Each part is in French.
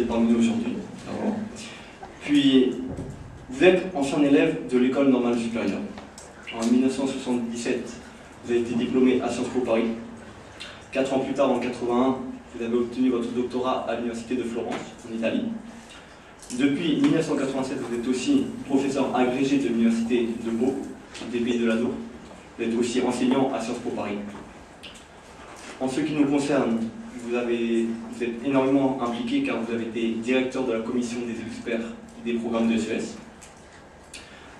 êtes parmi nous aujourd'hui. Puis, vous êtes ancien élève de l'École normale supérieure. En 1977, vous avez été diplômé à Sciences Po Paris. 4 ans plus tard, en 81, vous avez obtenu votre doctorat à l'Université de Florence, en Italie. Depuis 1987, vous êtes aussi professeur agrégé de l'Université de Meaux, des Pays de l'Adour. Vous êtes aussi enseignant à Sciences Po Paris. En ce qui nous concerne, vous êtes énormément impliqué car vous avez été directeur de la commission des experts des programmes de SES.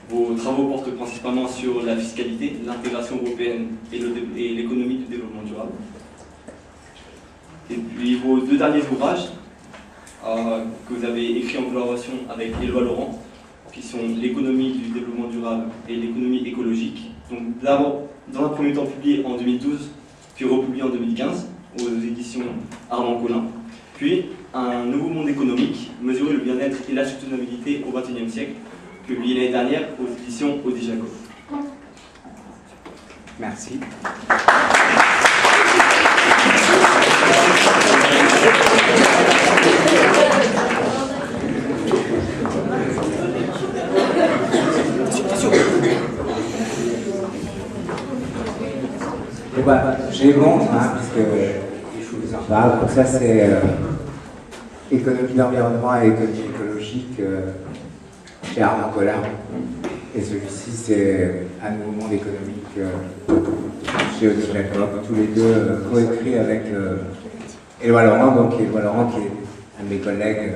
Vos travaux portent principalement sur la fiscalité, l'intégration européenne et l'économie du développement durable. Et puis vos 2 derniers ouvrages que vous avez écrits en collaboration avec Éloi Laurent, qui sont l'économie du développement durable et l'économie écologique. Donc d'abord, dans un premier temps publié en 2012, puis republié en 2015 aux éditions Armand Collin. Puis Un nouveau monde économique, mesurer le bien-être et la soutenabilité au XXIe siècle, publié l'année dernière aux éditions Audi Jacob. Merci. Je les montre, puisque il faut vous en parler. Donc ça, c'est économie de l'environnement et économie écologique chez Armand Collin. Et celui-ci, c'est un nouveau monde économique chez Audi Jacob. Tous les deux coécrits avec Éloi Laurent, donc Éloi Laurent qui est un de mes collègues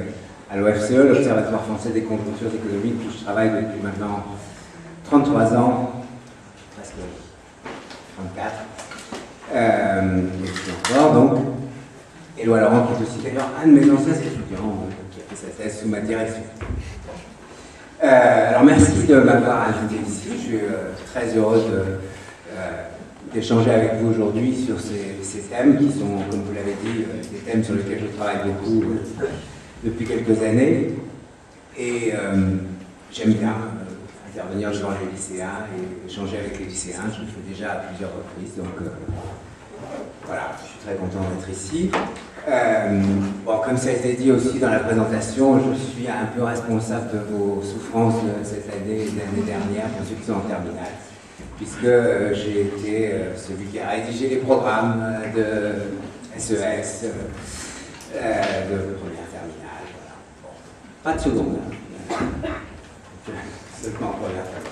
à l'OFCE, l'Observatoire français des conjonctures économiques, où je travaille depuis maintenant 33 ans, presque 34. Et puis encore, donc, Éloi Laurent, qui est aussi d'ailleurs un de mes anciens étudiants, qui a fait sa thèse sous ma direction. Alors merci de m'avoir invité ici, je suis très heureux d'échanger avec vous aujourd'hui sur ces thèmes qui sont, comme vous l'avez dit, des thèmes sur lesquels je travaille beaucoup depuis quelques années. Et j'aime bien intervenir devant les lycéens et échanger avec les lycéens, je le fais déjà à plusieurs reprises, donc voilà, je suis très content d'être ici. Bon, comme ça a été dit aussi dans la présentation, je suis un peu responsable de vos souffrances de cette année et de l'année dernière, pour ceux qui sont en terminale, puisque j'ai été celui qui a rédigé les programmes de SES, de première terminale. Voilà. Bon, pas de seconde. Seulement en première terminale.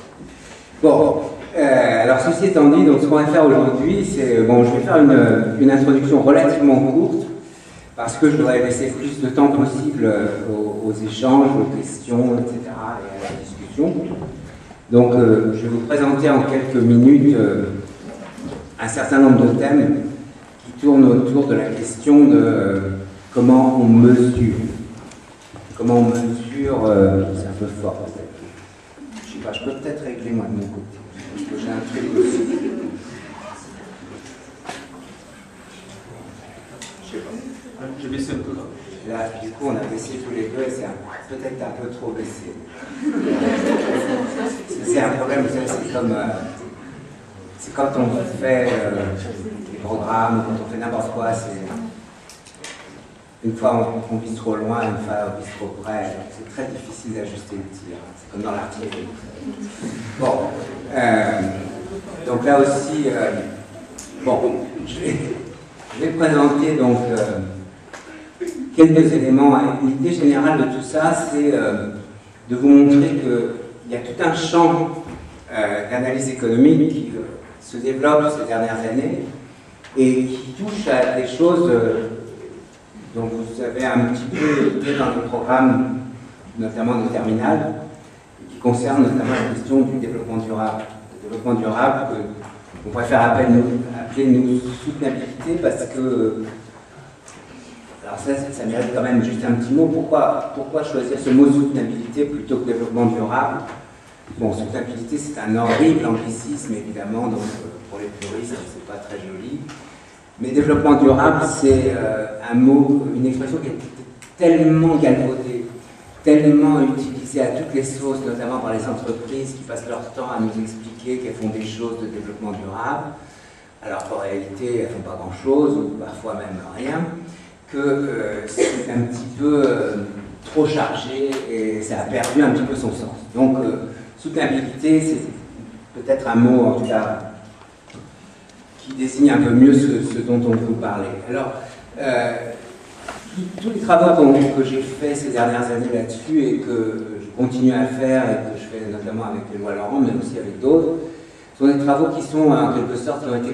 Bon, alors ceci étant dit, donc ce qu'on va faire aujourd'hui, c'est, bon, je vais faire une introduction relativement courte, parce que je voudrais laisser plus de temps possible aux échanges, aux questions, etc., et à la discussion. Donc, je vais vous présenter en quelques minutes un certain nombre de thèmes qui tournent autour de la question de comment on mesure. Comment on mesure, c'est un peu fort peut-être. Je sais pas, je peux peut-être régler moi de mon côté. Parce que j'ai un truc aussi. Je sais pas. J'ai baissé un peu là. Là, du coup, on a baissé tous les deux et c'est peut-être un peu trop baissé. C'est un problème, vous savez, c'est quand on fait des programmes, quand on fait n'importe quoi, c'est une fois on vise trop loin, une fois on vise trop près, c'est très difficile d'ajuster le tir. C'est comme dans l'artillerie. Bon, donc là aussi, bon, je vais présenter donc quelques éléments. L'idée générale de tout ça, c'est de vous montrer qu'il y a tout un champ d'analyse économique qui se développe ces dernières années et qui touche à des choses dont vous avez un petit peu été dans le programme, notamment de terminale, qui concerne notamment la question du développement durable. Le développement durable, on préfère appeler nous soutenabilité parce que, alors ça mérite quand même juste un petit mot. Pourquoi choisir ce mot soutenabilité plutôt que développement durable? Bon, soutenabilité, c'est un horrible anglicisme, évidemment, donc pour les puristes, c'est pas très joli. Mais développement durable, c'est un mot, une expression qui est tellement galvaudée, tellement utilisée à toutes les sauces, notamment par les entreprises qui passent leur temps à nous expliquer qu'elles font des choses de développement durable, alors qu'en réalité, elles ne font pas grand-chose, ou parfois même rien, que c'est un petit peu trop chargé et ça a perdu un petit peu son sens. Donc, soutenabilité, c'est peut-être un mot, en tout cas, qui désigne un peu mieux ce dont on peut parler. Alors, tous les travaux que j'ai faits ces dernières années là-dessus et que je continue à faire et que je fais notamment avec Éloi Laurent, mais aussi avec d'autres, sont des travaux qui sont en quelque sorte, qui ont été,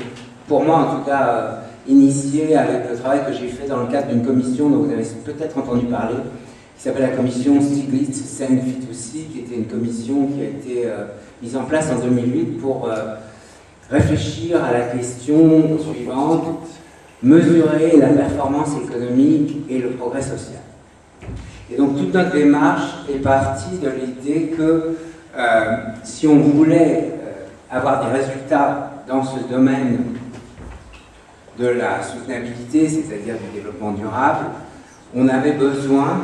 pour moi en tout cas, initiés avec le travail que j'ai fait dans le cadre d'une commission dont vous avez peut-être entendu parler, qui s'appelle la commission Stiglitz-Sen-Fitoussi, qui était une commission qui a été mise en place en 2008 pour réfléchir à la question suivante: mesurer la performance économique et le progrès social. Et donc toute notre démarche est partie de l'idée que si on voulait avoir des résultats dans ce domaine de la soutenabilité, c'est-à-dire du développement durable, on avait besoin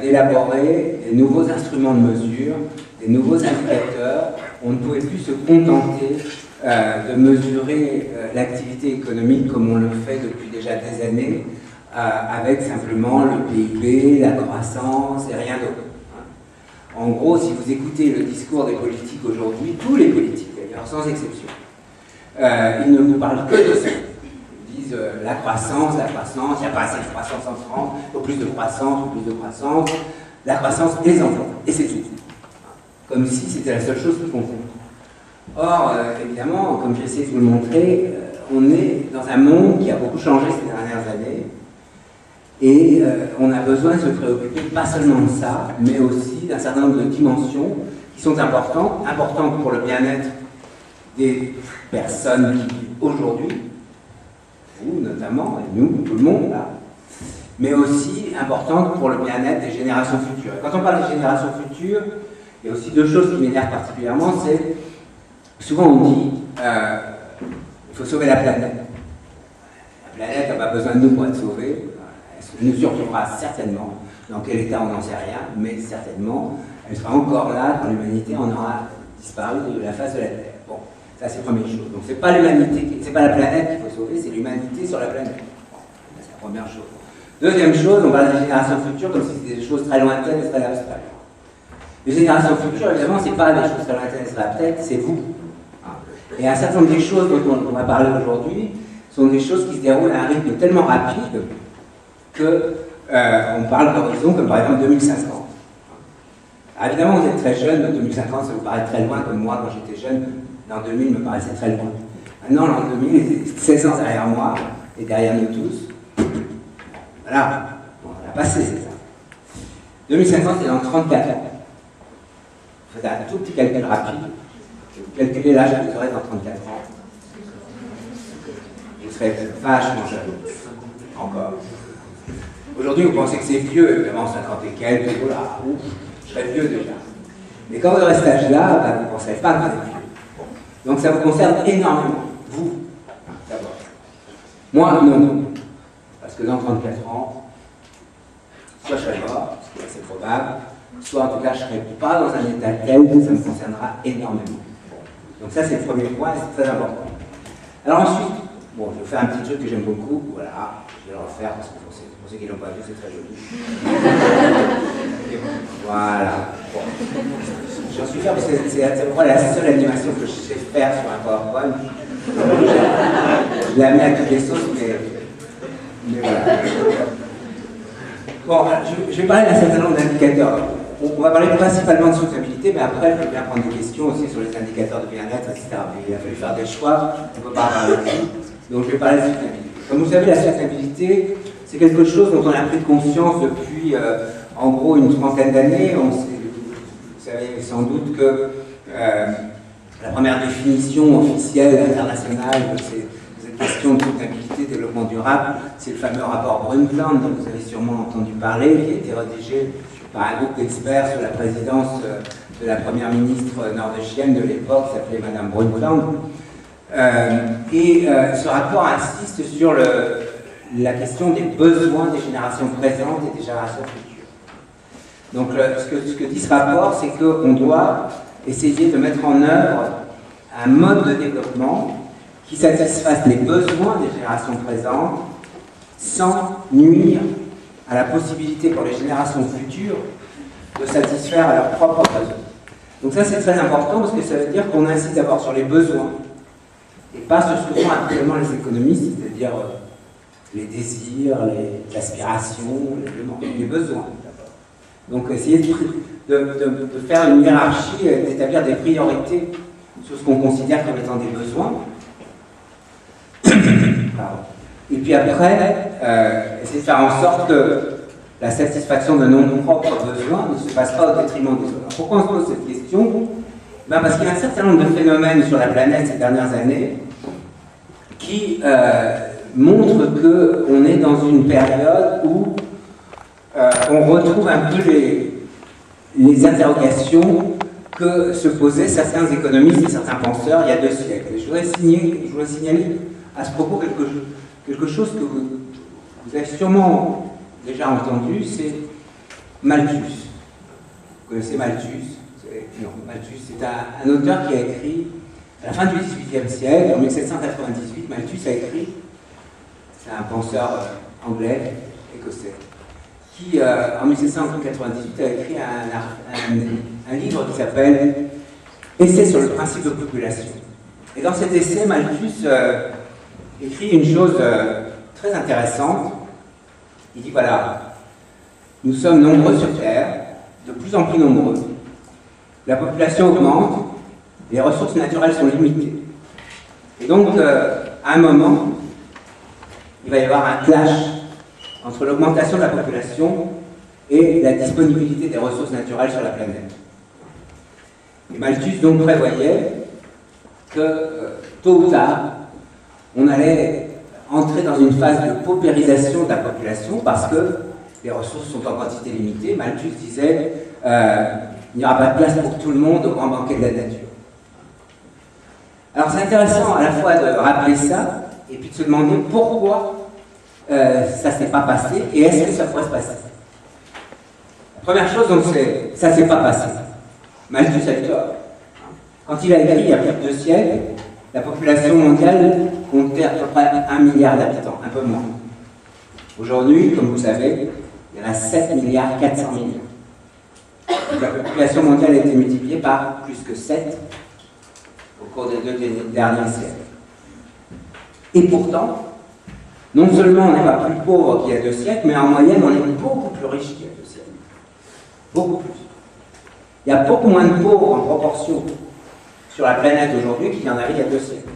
d'élaborer des nouveaux instruments de mesure, des nouveaux indicateurs. On ne pouvait plus se contenter de mesurer l'activité économique comme on le fait depuis déjà des années, avec simplement le PIB, la croissance et rien d'autre. En gros, si vous écoutez le discours des politiques aujourd'hui, tous les politiques d'ailleurs, sans exception, ils ne vous parlent que de ça. Ils disent la croissance, il n'y a pas assez de croissance en France, il faut plus de croissance, la croissance et les emplois, et c'est tout. Comme si c'était la seule chose qui comptait. Or, évidemment, comme j'essaie de vous le montrer, on est dans un monde qui a beaucoup changé ces dernières années et on a besoin de se préoccuper pas seulement de ça, mais aussi d'un certain nombre de dimensions qui sont importantes pour le bien-être des personnes qui vivent aujourd'hui, vous notamment, et nous, tout le monde là, mais aussi importantes pour le bien-être des générations futures. Et quand on parle des générations futures, il y a aussi deux choses qui m'énervent particulièrement, c'est souvent on dit il faut sauver la planète. La planète n'a pas besoin de nous pour être sauvée. Elle nous survivra certainement. Dans quel état, on n'en sait rien, mais certainement, elle sera encore là quand l'humanité en aura disparu de la face de la Terre. Bon, ça c'est la première chose. Donc c'est pas l'humanité, c'est pas la planète qu'il faut sauver, c'est l'humanité sur la planète. Bon, c'est la première chose. Deuxième chose, on parle des générations futures comme si c'était des choses très lointaines et très abstraites. Les générations futures, évidemment, c'est pas des choses très lointaines et très abstraites, c'est vous. Et un certain nombre des choses dont on va parler aujourd'hui sont des choses qui se déroulent à un rythme tellement rapide que on parle d'horizon comme par exemple 2050. Alors évidemment, vous êtes très jeune, 2050 ça vous paraît très loin, comme moi quand j'étais jeune, l'an 2000 me paraissait très loin. Maintenant, l'an 2000 est 16 ans derrière moi et derrière nous tous. Voilà, on l'a passé, c'est ça. 2050, c'est dans 34 ans. Vous faites un tout petit calcul rapide. Calculez l'âge que vous aurez dans 34 ans. Vous serez vachement jeune. Encore. Aujourd'hui, vous pensez que c'est vieux, évidemment, 50 et quelques, oh là, ouf, je serais vieux déjà. Mais quand vous aurez cet âge-là, ben, vous ne penserez pas que vous êtes vieux. Donc ça vous concerne énormément, vous, d'abord. Moi, non. Parce que dans 34 ans, soit je serai mort, ce qui est assez probable, soit en tout cas je ne serai pas dans un état tel que ça me concernera énormément. Donc ça c'est le premier point et c'est très important. Alors ensuite, bon, je vais faire un petit truc que j'aime beaucoup, voilà, je vais le refaire parce que pour ceux qui ne l'ont pas vu, c'est très joli. Voilà. Bon. J'en suis fier parce que c'est pour la seule animation que je sais faire sur un PowerPoint. Je l'ai amené à toutes les sauces, mais voilà. Bon, je vais parler d'un certain nombre d'indicateurs. On va parler principalement de soutenabilité, mais après, je vais bien prendre des questions aussi sur les indicateurs de bien-être, etc. Mais il a fallu faire des choix, on ne peut pas en parler de tout. Donc, je vais parler de soutenabilité. Comme vous savez, la soutenabilité, c'est quelque chose dont on a pris conscience depuis, en gros, une trentaine d'années. Vous savez sans doute que la première définition officielle, internationale de cette question de soutenabilité, développement durable, c'est le fameux rapport Brundtland, dont vous avez sûrement entendu parler, qui a été rédigé par un groupe d'experts sous la présidence de la première ministre norvégienne de l'époque, qui s'appelait Madame Brundtland. Ce rapport insiste sur la question des besoins des générations présentes et des générations futures. Donc ce que dit ce rapport, c'est qu'on doit essayer de mettre en œuvre un mode de développement qui satisfasse les besoins des générations présentes sans nuire à la possibilité pour les générations futures de satisfaire à leurs propres besoins. Donc ça c'est très important parce que ça veut dire qu'on insiste d'abord sur les besoins et pas sur ce que font actuellement les économistes, c'est-à-dire les désirs, les aspirations, les besoins. Donc essayer de faire une hiérarchie, d'établir des priorités sur ce qu'on considère comme étant des besoins. Et puis après, essayer de faire en sorte que la satisfaction de nos propres besoins ne se passe pas au détriment des autres. Pourquoi on se pose cette question? Parce qu'il y a un certain nombre de phénomènes sur la planète ces dernières années qui montrent qu'on est dans une période où on retrouve un peu les interrogations que se posaient certains économistes et certains penseurs il y a 2 siècles. Et je voudrais signaler à ce propos quelque chose que vous avez sûrement déjà entendu, c'est Malthus. Vous connaissez Malthus? Non, Malthus, c'est un auteur qui a écrit, à la fin du XVIIIe siècle, en 1798, Malthus a écrit, c'est un penseur anglais, écossais, qui, en 1798, a écrit un livre qui s'appelle « Essai sur le principe de population ». Et dans cet essai, Malthus écrit une chose très intéressante. Il dit, voilà, nous sommes nombreux sur Terre, de plus en plus nombreux. La population augmente, les ressources naturelles sont limitées. Et donc, à un moment, il va y avoir un clash entre l'augmentation de la population et la disponibilité des ressources naturelles sur la planète. Et Malthus donc prévoyait que, tôt ou tard, on allait entrer dans une phase de paupérisation de la population parce que les ressources sont en quantité limitée. Malthus disait il n'y aura pas de place pour tout le monde au grand banquet de la nature. Alors c'est intéressant à la fois de rappeler ça et puis de se demander pourquoi ça ne s'est pas passé et est-ce que ça pourrait se passer. La première chose, donc, c'est ça ne s'est pas passé. Malthus a eu tort. Quand il a écrit il y a plus de 2 siècles, la population mondiale comptait à peu près 1 milliard d'habitants, un peu moins. Aujourd'hui, comme vous savez, il y en a 7 milliards 400 millions. Donc, la population mondiale a été multipliée par plus que 7 au cours des 2 derniers siècles. Et pourtant, non seulement on n'est pas plus pauvre qu'il y a 2 siècles, mais en moyenne, on est beaucoup plus riche qu'il y a 2 siècles. Beaucoup plus. Il y a beaucoup moins de pauvres en proportion sur la planète aujourd'hui qu'il y en avait il y a 2 siècles.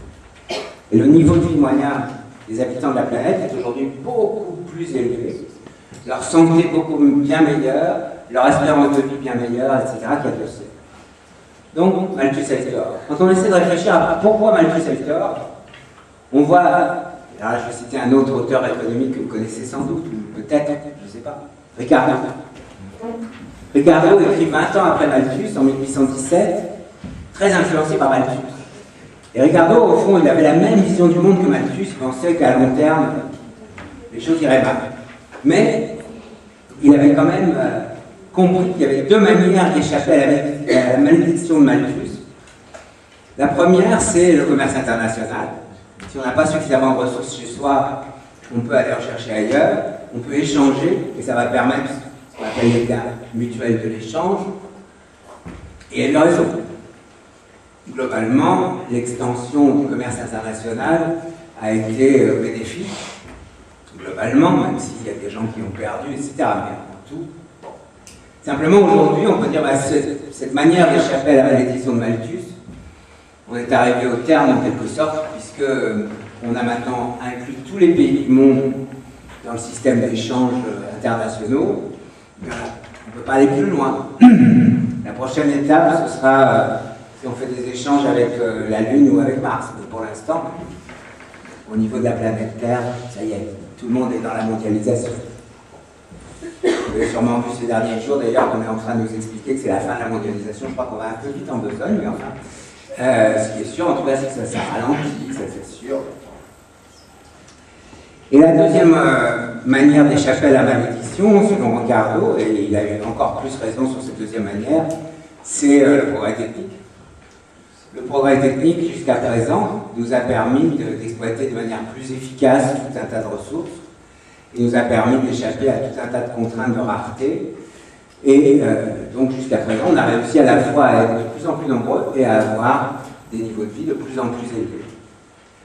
Et le niveau de vie moyen des habitants de la planète est aujourd'hui beaucoup plus élevé. Leur santé beaucoup bien meilleure, leur espérance de vie bien meilleure, etc. qu'il y a 2 siècles. Donc, Malthus a eu tort. Quand on essaie de réfléchir à pourquoi Malthus a eu tort, on voit, alors là je vais citer un autre auteur économique que vous connaissez sans doute, ou peut-être, je ne sais pas, Ricardo. Ricardo écrit 20 ans après Malthus, en 1817, très influencé par Malthus. Et Ricardo, au fond, il avait la même vision du monde que Malthus, il pensait qu'à long terme, les choses iraient mal. Mais il avait quand même compris qu'il y avait 2 manières d'échapper à la malédiction de Malthus. La première, c'est le commerce international. Si on n'a pas suffisamment de ressources chez soi, on peut aller en chercher ailleurs, on peut échanger, et ça va permettre ce qu'on appelle les gains mutuels de l'échange. Et il a raison. Globalement, l'extension du commerce international a été bénéfique. Globalement, même s'il y a des gens qui ont perdu, etc. Mais avant tout. Simplement, aujourd'hui, on peut dire que cette manière d'échapper à la malédiction de Malthus, on est arrivé au terme en quelque sorte, puisque on a maintenant inclus tous les pays du monde dans le système d'échanges internationaux. On ne peut pas aller plus loin. La prochaine étape, ce sera si on fait des échanges avec la Lune ou avec Mars. Mais pour l'instant, au niveau de la planète Terre, ça y est, tout le monde est dans la mondialisation. Vous avez sûrement vu ces derniers jours d'ailleurs qu'on est en train de nous expliquer que c'est la fin de la mondialisation. Je crois qu'on va un peu vite en besogne, mais enfin, ce qui est sûr, en tout cas, c'est que ça ralentit, ça c'est sûr. Et la deuxième manière d'échapper à la malédiction, selon Ricardo, et il a eu encore plus raison sur cette deuxième manière, c'est le progrès technique. Le progrès technique, jusqu'à présent, nous a permis d'exploiter de manière plus efficace tout un tas de ressources. et nous a permis d'échapper à tout un tas de contraintes de rareté. Et donc jusqu'à présent, on a réussi à la fois à être de plus en plus nombreux et à avoir des niveaux de vie de plus en plus élevés.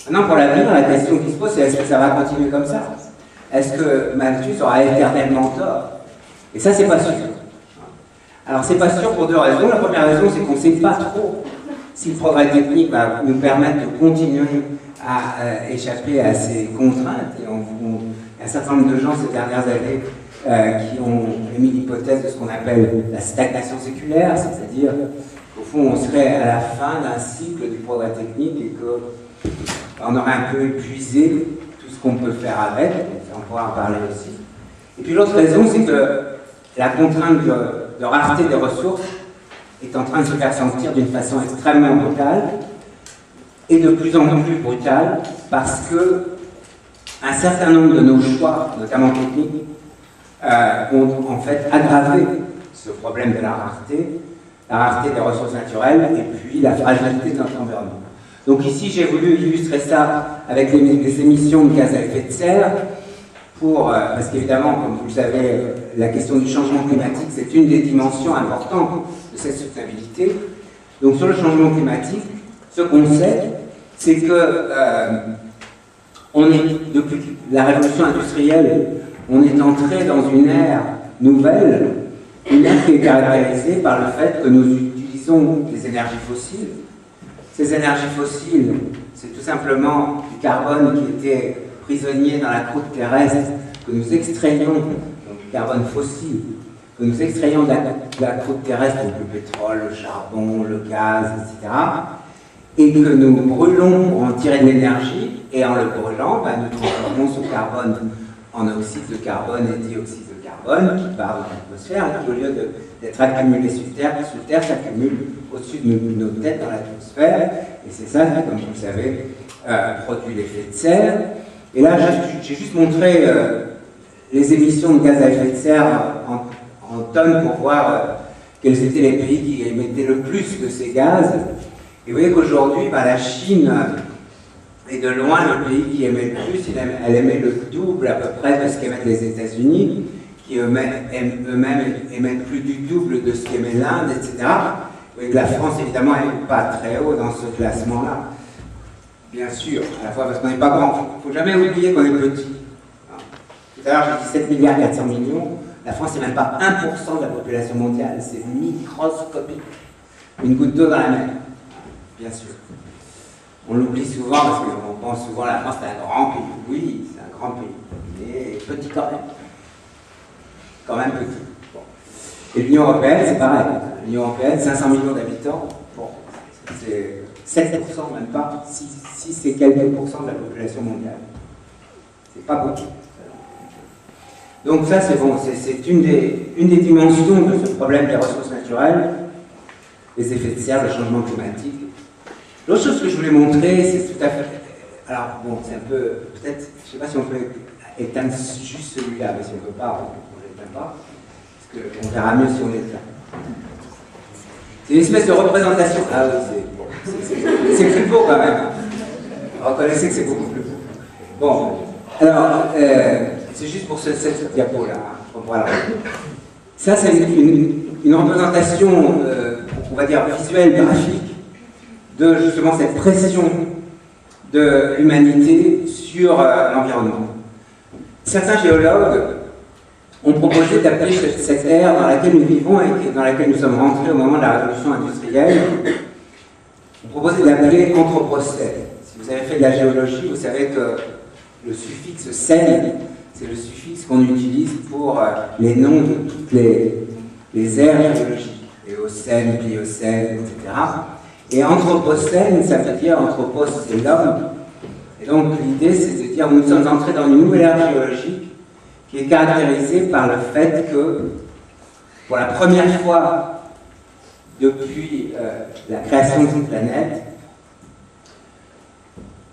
Maintenant, pour l'avenir, la question qui se pose, c'est est-ce que ça va continuer comme ça? Est-ce que Malthus aura éternellement tort? Et ça, c'est pas sûr. Alors, c'est pas sûr pour deux raisons. La première raison, c'est qu'on ne sait pas trop si le progrès technique va nous permettre de continuer à échapper à ces contraintes. Et il y a un certain nombre de gens ces dernières années qui ont émis l'hypothèse de ce qu'on appelle la stagnation séculaire, c'est-à-dire qu'au fond, on serait à la fin d'un cycle du progrès technique et qu'on aurait un peu épuisé tout ce qu'on peut faire avec, on pourra en parler aussi. Et puis l'autre raison, c'est que la contrainte de rareté des ressources est en train de se faire sentir d'une façon extrêmement brutale et de plus en plus brutale parce que un certain nombre de nos choix, notamment techniques, ont en fait aggravé ce problème de la rareté des ressources naturelles et puis la fragilité de notre environnement. Donc ici, j'ai voulu illustrer ça avec les émissions de gaz à effet de serre, parce qu'évidemment, comme vous le savez, la question du changement climatique, c'est une des dimensions importantes de cette soutenabilité. Donc sur le changement climatique, ce qu'on sait, c'est que depuis la révolution industrielle, on est entré dans une ère nouvelle, une ère qui est caractérisée par le fait que nous utilisons des énergies fossiles. Ces énergies fossiles, c'est tout simplement du carbone qui était prisonnier dans la croûte terrestre, que nous extrayons, donc du carbone fossile, que nous extrayons de la croûte terrestre, donc le pétrole, le charbon, le gaz, etc., et que nous brûlons pour en tirer de l'énergie, et en le brûlant, nous transformons ce carbone en oxyde de carbone et dioxyde de carbone qui part dans l'atmosphère et qui, au lieu d'être accumulé sous terre s'accumule au-dessus de nos têtes dans l'atmosphère. Et c'est ça qui, comme vous le savez, produit l'effet de serre. Et là, j'ai juste montré les émissions de gaz à effet de serre en tonnes pour voir quels étaient les pays qui émettaient le plus de ces gaz. Et vous voyez qu'aujourd'hui, la Chine est de loin le pays qui émet le plus. Elle émet le double à peu près de ce qu'émettent les États-Unis, qui eux-mêmes émettent plus du double de ce qu'émet l'Inde, etc. Vous voyez que la France, évidemment, n'est pas très haut dans ce classement-là. Bien sûr, à la fois parce qu'on n'est pas grand. Il ne faut jamais oublier qu'on est petit. Tout à l'heure, j'ai dit 7 milliards 400 millions. La France, c'est même pas 1% de la population mondiale. C'est microscopique. Une goutte d'eau dans la mer. Bien sûr. On l'oublie souvent parce qu'on pense souvent à la France, c'est un grand pays. Oui, c'est un grand pays. Mais petit quand même. Quand même petit. Bon. Et l'Union européenne, c'est pareil. L'Union européenne, 500 millions d'habitants. Bon, c'est 7%, même pas. 6 et quelques pourcents de la population mondiale. C'est pas beaucoup. Donc ça, c'est bon. C'est une des dimensions de ce problème des ressources naturelles, les effets de serre, le changement climatique. L'autre chose que je voulais montrer, c'est tout à fait... Alors, bon, c'est un peu... Peut-être, je ne sais pas si on peut éteindre juste celui-là, mais si on ne peut pas, on ne l'éteint pas. Parce qu'on verra mieux si on l'éteint. C'est une espèce de représentation. Ah oui, c'est plus beau quand même. Reconnaissez que c'est beaucoup plus beau. Bon, alors, c'est juste pour cette diapo-là. Voilà. Ça, c'est une représentation, on va dire, visuelle, graphique, de justement cette pression de l'humanité sur l'environnement. Certains géologues ont proposé d'appeler cette ère dans laquelle nous vivons et dans laquelle nous sommes rentrés au moment de la révolution industrielle, ont proposé d'appeler Anthropocène. Si vous avez fait de la géologie, vous savez que le suffixe cène, c'est le suffixe qu'on utilise pour les noms de toutes les ères géologiques, Éocène, Pliocène, etc. Et Anthropocène, ça veut dire Anthropos, c'est l'homme. Et donc l'idée, c'est de dire nous sommes entrés dans une nouvelle ère géologique qui est caractérisée par le fait que, pour la première fois depuis la création de cette planète,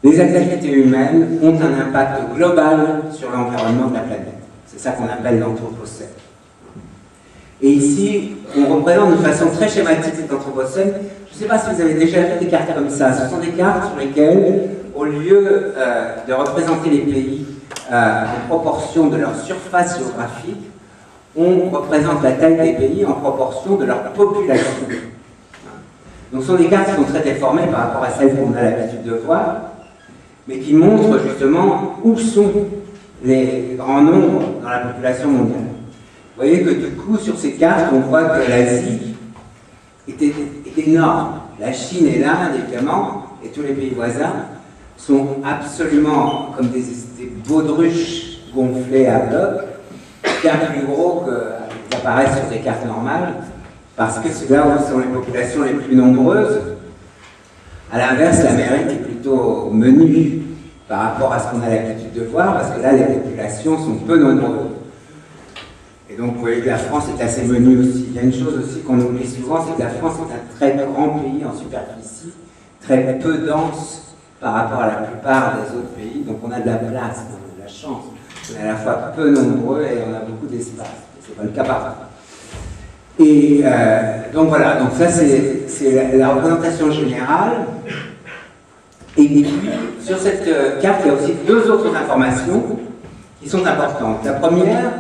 les activités humaines ont un impact global sur l'environnement de la planète. C'est ça qu'on appelle l'Anthropocène. Et ici, on représente de façon très schématique cet Anthropocène. Je ne sais pas si vous avez déjà fait des cartes comme ça. Ce sont des cartes sur lesquelles, au lieu de représenter les pays en proportion de leur surface géographique, on représente la taille des pays en proportion de leur population. Donc ce sont des cartes qui sont très déformées par rapport à celles qu'on a l'habitude de voir, mais qui montrent justement où sont les grands nombres dans la population mondiale. Vous voyez que du coup, sur ces cartes, on voit que l'Asie est énorme. La Chine et l'Inde, évidemment, et tous les pays voisins, sont absolument comme des baudruches gonflées à bloc, bien plus gros qu'ils apparaissent sur des cartes normales, parce que c'est là où sont les populations les plus nombreuses. À l'inverse, l'Amérique est plutôt menue par rapport à ce qu'on a l'habitude de voir, parce que là, les populations sont peu nombreuses. Et donc, vous voyez que la France est assez menue aussi. Il y a une chose aussi qu'on oublie souvent, c'est que la France est un très grand pays en superficie, très peu dense par rapport à la plupart des autres pays. Donc, on a de la place, on a de la chance. On est à la fois peu nombreux et on a beaucoup d'espace. Ce n'est pas le cas partout. Et donc voilà, donc ça c'est la représentation générale. Et puis, sur cette carte, il y a aussi deux autres informations qui sont importantes. La première,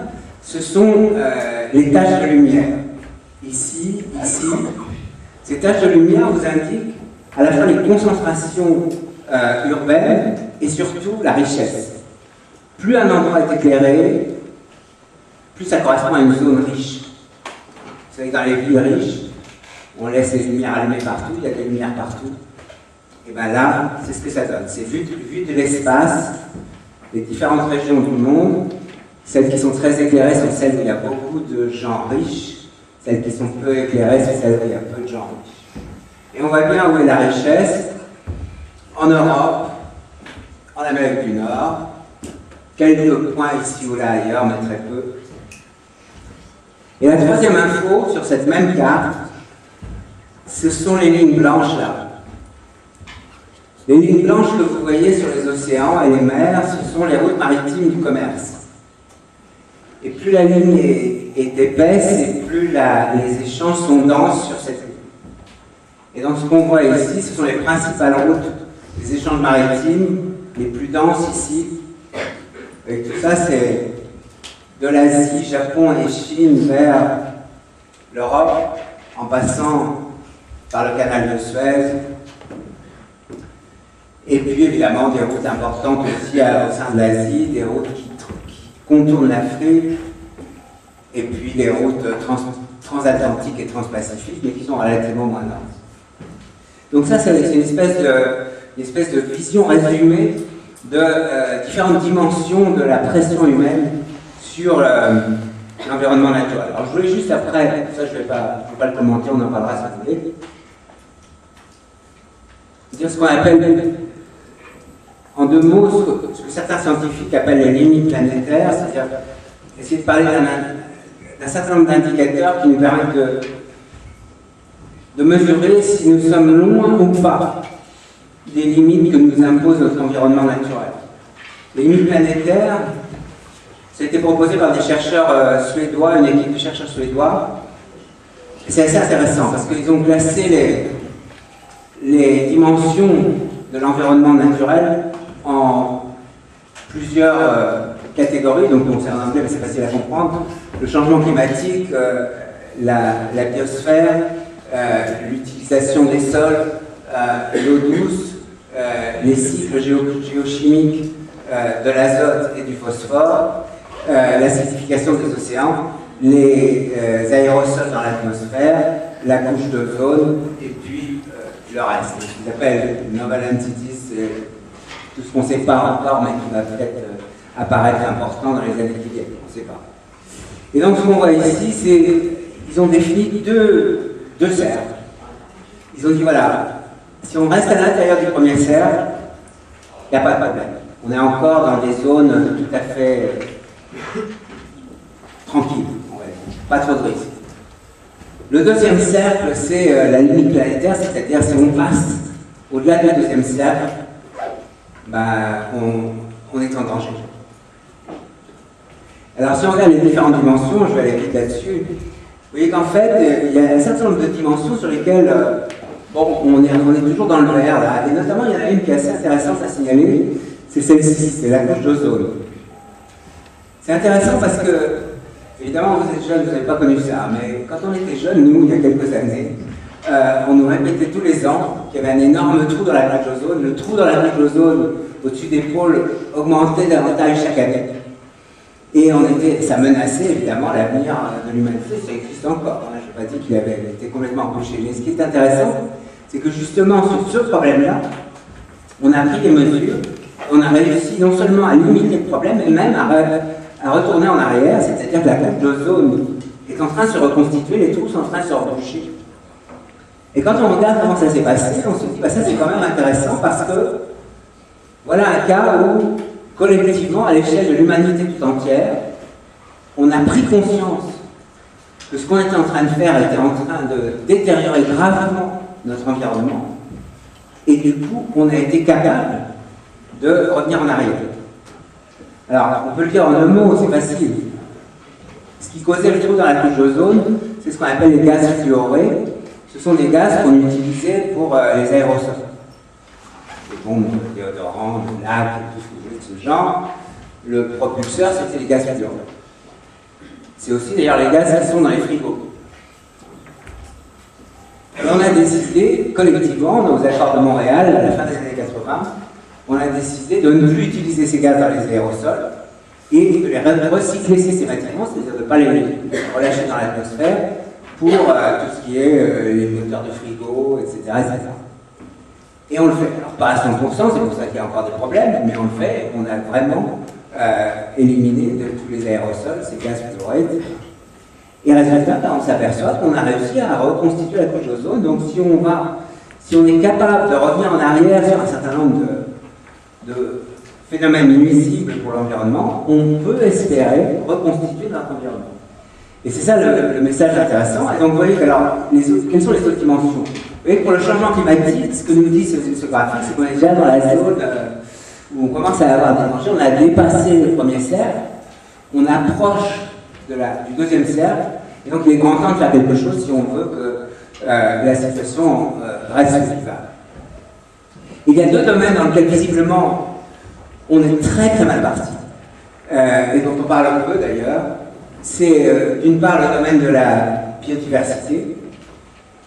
ce sont les taches de lumière. Ici, ici. Ces taches de lumière vous indiquent à la fois les concentrations urbaines et surtout la richesse. Plus un endroit est éclairé, plus ça correspond à une zone riche. Vous savez que dans les villes riches, on laisse les lumières allumées partout, il y a des lumières partout. Et bien là, c'est ce que ça donne. C'est vu de l'espace, les différentes régions du monde. Celles qui sont très éclairées sont celles où il y a beaucoup de gens riches. Celles qui sont peu éclairées, c'est celles où il y a peu de gens riches. Et on voit bien où est la richesse. En Europe, en Amérique du Nord, quelques points ici ou là ailleurs, mais très peu. Et la troisième info sur cette même carte, ce sont les lignes blanches là. Les lignes blanches que vous voyez sur les océans et les mers, ce sont les routes maritimes du commerce. Et plus la ligne est épaisse, et plus les échanges sont denses sur cette ligne. Et donc ce qu'on voit ici, ce sont les principales routes des échanges maritimes, les plus denses ici. Et tout ça, c'est de l'Asie, Japon et Chine vers l'Europe, en passant par le canal de Suez. Et puis évidemment des routes importantes aussi au sein de l'Asie, des routes qui contournent l'Afrique, et puis des routes transatlantiques et transpacifiques, mais qui sont relativement moins denses. Donc ça, c'est une espèce de vision résumée de différentes dimensions de la pression humaine sur l'environnement naturel. Alors je voulais juste après, ça je ne vais pas le commenter, on en parlera si vous voulez, dire ce qu'on appelle en deux mots ce que certains scientifiques appellent les limites planétaires, c'est-à-dire essayer de parler d'un certain nombre d'indicateurs qui nous permettent de mesurer si nous sommes loin ou pas des limites que nous impose notre environnement naturel. Les limites planétaires, ça a été proposé par des chercheurs suédois, une équipe de chercheurs suédois. C'est assez intéressant parce qu'ils ont classé les dimensions de l'environnement naturel en plusieurs catégories, donc c'est en anglais mais c'est facile à comprendre. Le changement climatique, la biosphère, l'utilisation des sols, l'eau douce, les cycles géochimiques de l'azote et du phosphore, l'acidification des océans, les aérosols dans l'atmosphère, la couche d'ozone et puis le reste. Ce qu'ils appellent novel entities, c'est tout ce qu'on ne sait pas encore mais qui va peut-être apparaître important dans les années qui viennent, on ne sait pas. Et donc ce qu'on voit ici, c'est qu'ils ont défini deux cercles. Ils ont dit voilà, si on reste à l'intérieur du premier cercle, il n'y a pas de problème. On est encore dans des zones tout à fait tranquilles, pas trop de risques. Le deuxième cercle, c'est la limite planétaire, c'est-à-dire si on passe au-delà du deuxième cercle, on est en danger. Alors si on regarde les différentes dimensions, je vais aller vite là-dessus, vous voyez qu'en fait, il y a un certain nombre de dimensions sur lesquelles on est toujours dans le vert, là. Et notamment, il y en a une qui est assez intéressante à signaler, c'est celle-ci, c'est la couche d'ozone. C'est intéressant parce que, évidemment, vous êtes jeunes, vous n'avez pas connu ça, mais quand on était jeunes, nous, il y a quelques années, on nous répétait tous les ans qu'il y avait un énorme trou dans la couche d'ozone. Le trou dans la couche d'ozone au-dessus des pôles augmentait davantage chaque année. Et ça menaçait évidemment l'avenir de l'humanité, ça existe encore. Je n'ai pas dit qu'il avait été complètement empêché. Mais ce qui est intéressant, c'est que justement sur ce problème-là, on a pris des mesures, on a réussi non seulement à limiter le problème, mais même à retourner en arrière, c'est-à-dire que la couche d'ozone est en train de se reconstituer, les trous sont en train de se reboucher. Et quand on regarde comment ça s'est passé, on se dit, bah, ça c'est quand même intéressant parce que voilà un cas où, collectivement, à l'échelle de l'humanité tout entière, on a pris conscience que ce qu'on était en train de faire était en train de détériorer gravement notre environnement, et du coup, on a été capable de revenir en arrière. Alors, on peut le dire en un mot, c'est facile. Ce qui causait le trou dans la couche d'ozone, c'est ce qu'on appelle les gaz fluorés. Ce sont des gaz qu'on utilisait pour les aérosols. Les bombes de déodorant, de lac, tout ce que vous voulez de ce genre. Le propulseur, c'était les gaz fluorés. C'est aussi d'ailleurs les gaz qui sont dans les frigos. Et on a décidé, collectivement, dans les accords de Montréal, à la fin des années 80, on a décidé de ne plus utiliser ces gaz dans les aérosols et de les recycler systématiquement, c'est-à-dire de ne pas les relâcher dans l'atmosphère pour tout ce qui est les moteurs de frigo, etc., etc. Et on le fait. Alors pas à 100%, c'est pour ça qu'il y a encore des problèmes, mais on le fait, on a vraiment éliminé de tous les aérosols ces gaz fluorés, etc. Et résultat, on s'aperçoit qu'on a réussi à reconstituer la couche d'ozone. Donc si on est capable de revenir en arrière sur un certain nombre de phénomènes nuisibles pour l'environnement, on peut espérer reconstituer notre environnement. Et c'est ça le message intéressant. Et donc vous voyez que, alors, quelles sont les autres dimensions? Vous voyez que pour le changement climatique, ce que nous dit ce graphique, c'est qu'on est déjà dans la zone où on commence à avoir des dangers. On a dépassé le premier cercle, on approche du deuxième cercle, et donc il est grand temps de faire quelque chose si on veut que la situation reste vivable. Il y a deux domaines dans lesquels visiblement on est très très mal parti, et dont on parle un peu d'ailleurs. C'est d'une part le domaine de la biodiversité,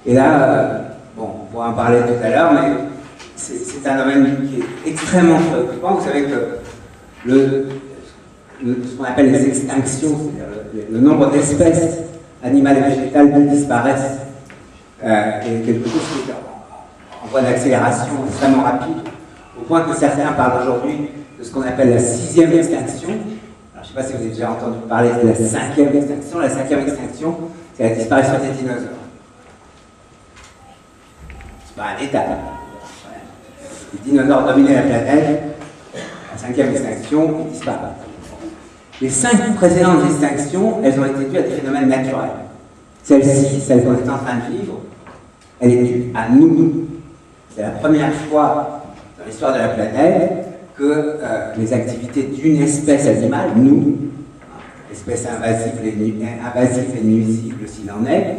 et là, bon, on pourra en parler tout à l'heure, mais c'est un domaine qui est extrêmement préoccupant. Vous savez que ce qu'on appelle les extinctions, c'est-à-dire le nombre d'espèces animales et végétales qui disparaissent, est quelque chose qui est en voie d'accélération extrêmement rapide, au point que certains parlent aujourd'hui de ce qu'on appelle la 6e extinction. Alors, je ne sais pas si vous avez déjà entendu parler de la 5e extinction. La 5e extinction, c'est la disparition des dinosaures. C'est pas un état. Les dinosaures dominaient la planète, la 5e extinction, ils disparaissent. Les 5 précédentes extinctions, elles ont été dues à des phénomènes naturels. Celle-ci, celle qu'on est en train de vivre, elle est due à nous. C'est la première fois dans l'histoire de la planète que les activités d'une espèce animale, nous, espèce invasive et nuisible s'il en est,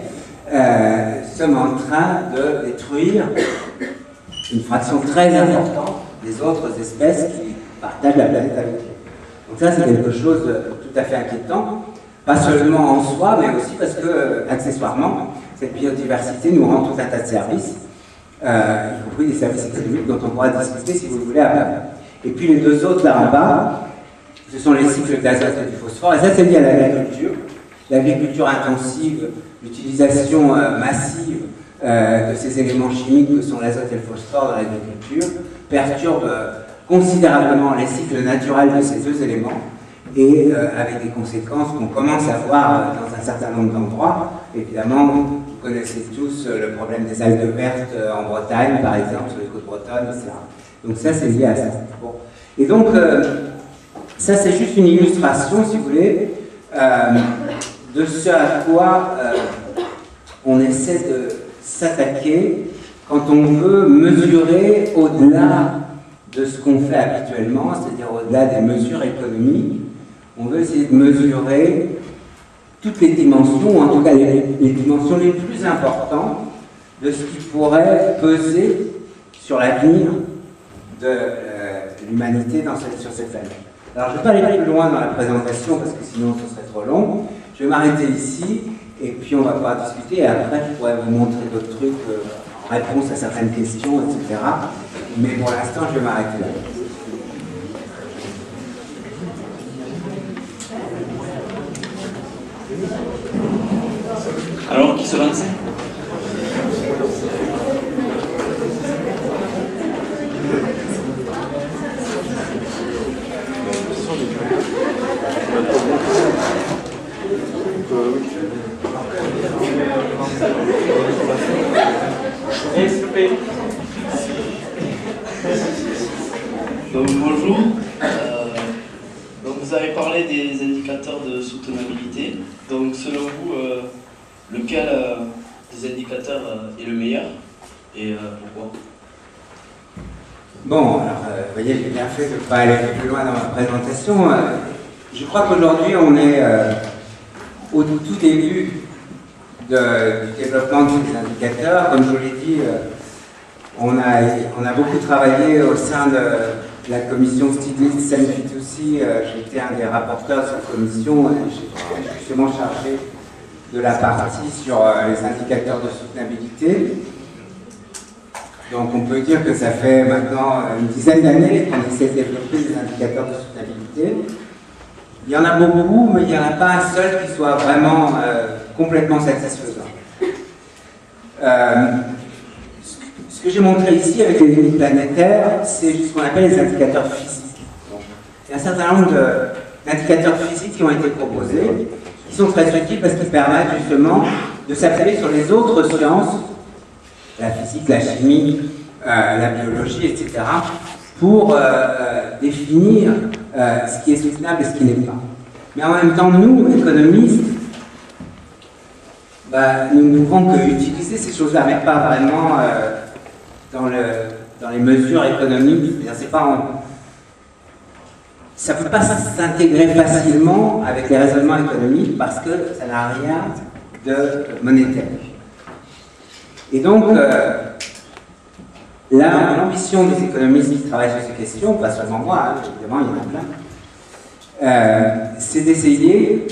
sommes en train de détruire une fraction très importante des autres espèces qui partagent la planète avec nous. Donc ça, c'est quelque chose de tout à fait inquiétant, pas seulement en soi, mais aussi parce que, accessoirement, cette biodiversité nous rend tout un tas de services, y compris des services économiques dont on pourra discuter si vous le voulez après. Et puis les deux autres là-bas, ce sont les cycles d'azote et du phosphore, et ça c'est lié à l'agriculture intensive, l'utilisation massive de ces éléments chimiques que sont l'azote et le phosphore dans l'agriculture, perturbe considérablement les cycles naturels de ces deux éléments, et avec des conséquences qu'on commence à voir dans un certain nombre d'endroits. Évidemment, vous connaissez tous le problème des algues vertes en Bretagne, par exemple, sur les côtes bretonnes, etc. Donc ça, c'est lié à ça. Bon. Et donc, ça, c'est juste une illustration, si vous voulez, de ce à quoi on essaie de s'attaquer quand on veut mesurer au-delà de ce qu'on fait habituellement, c'est-à-dire au-delà des mesures économiques. On veut essayer de mesurer toutes les dimensions, ou en tout cas les dimensions les plus importantes de ce qui pourrait peser sur l'avenir de l'humanité sur cette planète. Alors, je ne vais pas aller plus loin dans la présentation parce que sinon ce serait trop long. Je vais m'arrêter ici et puis on va pouvoir discuter. Et après, je pourrais vous montrer d'autres trucs en réponse à certaines questions, etc. Mais pour l'instant, je vais m'arrêter là. Alors, qui se lance? Donc, bonjour. Donc, vous avez parlé des indicateurs de soutenabilité. Donc, selon vous, lequel des indicateurs est le meilleur et pourquoi? Bon, alors, vous voyez, j'ai bien fait de ne pas aller plus loin dans ma présentation. Je crois qu'aujourd'hui, on est au tout début du développement de ces indicateurs. Comme je vous l'ai dit, on a beaucoup travaillé au sein de la commission Stiglitz Sanfitouci. J'étais un des rapporteurs de cette commission. J'étais justement chargé de la partie sur les indicateurs de soutenabilité. Donc on peut dire que ça fait maintenant une dizaine d'années qu'on essaie de développer des indicateurs de soutenabilité. Il y en a beaucoup, mais il n'y en a pas un seul qui soit vraiment complètement satisfaisant. Ce que j'ai montré ici avec les limites planétaires, c'est ce qu'on appelle les indicateurs physiques. Donc, il y a un certain nombre d'indicateurs physiques qui ont été proposés, qui sont très utiles parce qu'ils permettent justement de s'appuyer sur les autres sciences, la physique, la chimie, la biologie, etc., pour définir ce qui est soutenable et ce qui n'est pas. Mais en même temps, nous, économistes, nous ne pouvons qu'utiliser ces choses-là, mais pas vraiment dans les mesures économiques. Ça ne peut pas s'intégrer facilement avec les raisonnements économiques parce que ça n'a rien de monétaire. Et donc, l'ambition des économistes qui travaillent sur ces questions, pas seulement moi, évidemment, il y en a plein, c'est d'essayer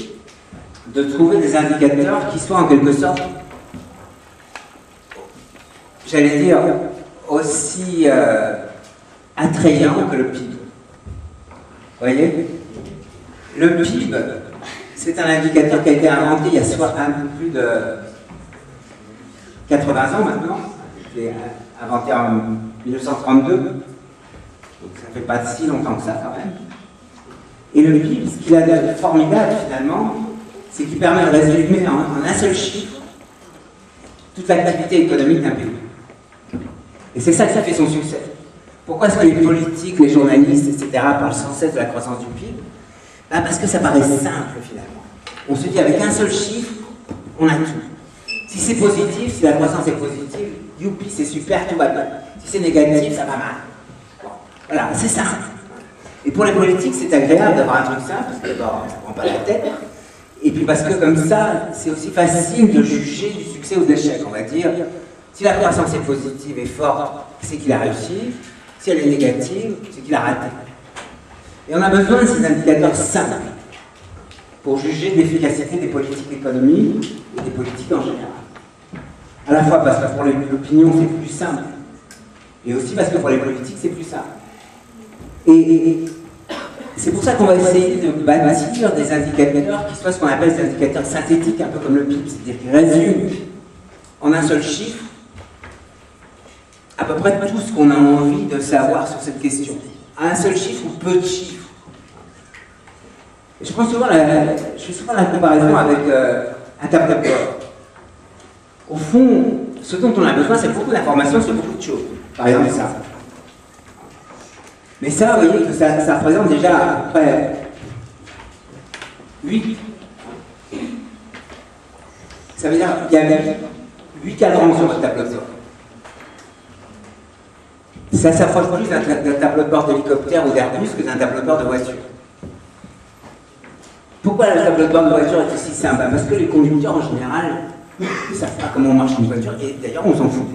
de trouver des indicateurs qui soient en quelque sorte, j'allais dire, aussi attrayants que le PIB. Vous voyez? Le PIB, c'est un indicateur qui a été inventé il y a soit un peu plus de 80 ans maintenant. Il est inventé en 1932, donc ça ne fait pas si longtemps que ça quand même. Et le PIB, ce qu'il a de formidable finalement, c'est qu'il permet de résumer en un seul chiffre toute l'activité économique d'un pays. Et c'est ça qui fait son succès. Pourquoi est-ce que les politiques, les journalistes, etc. parlent sans cesse de la croissance du PIB? Parce que ça paraît simple finalement. On se dit avec un seul chiffre, on a tout. Si c'est positif, si la croissance est positive, youpi, c'est super, tout va bien. Si c'est négatif, ça va mal. Bon, voilà, c'est simple. Et pour les politiques, c'est agréable d'avoir un truc simple, parce que d'abord, ça ne prend pas la tête. Et puis parce que comme ça, c'est aussi facile de juger du succès ou de l'échec. On va dire, si la croissance est positive et forte, c'est qu'il a réussi. Si elle est négative, c'est qu'il a raté. Et on a besoin de ces indicateurs simples pour juger de l'efficacité des politiques économiques et des politiques en général. À la fois parce que pour l'opinion, c'est plus simple, et aussi parce que pour les politiques, c'est plus simple. Et c'est pour ça qu'on va essayer de bâtir des indicateurs qui soient ce qu'on appelle des indicateurs synthétiques, un peu comme le PIB, c'est-à-dire qui résument en un seul chiffre à peu près tout ce qu'on a envie de savoir sur cette question. Un seul chiffre ou peu de chiffres. Et je fais souvent la comparaison avec un tableau de bord. Au fond, ce dont on a besoin, c'est beaucoup d'informations sur beaucoup de choses. Par exemple, ça. Mais ça, vous voyez que ça représente déjà à peu près 8. Ça veut dire qu'il y a 8 cadrans sur ce tableau de bord. Ça s'approche plus d'un tableau de bord d'hélicoptère ou d'Airbus que d'un tableau de bord de voiture. Pourquoi le tableau de bord de voiture est aussi simple? Parce que les conducteurs, en général, ne savent pas comment marche une voiture, et d'ailleurs, on s'en fout.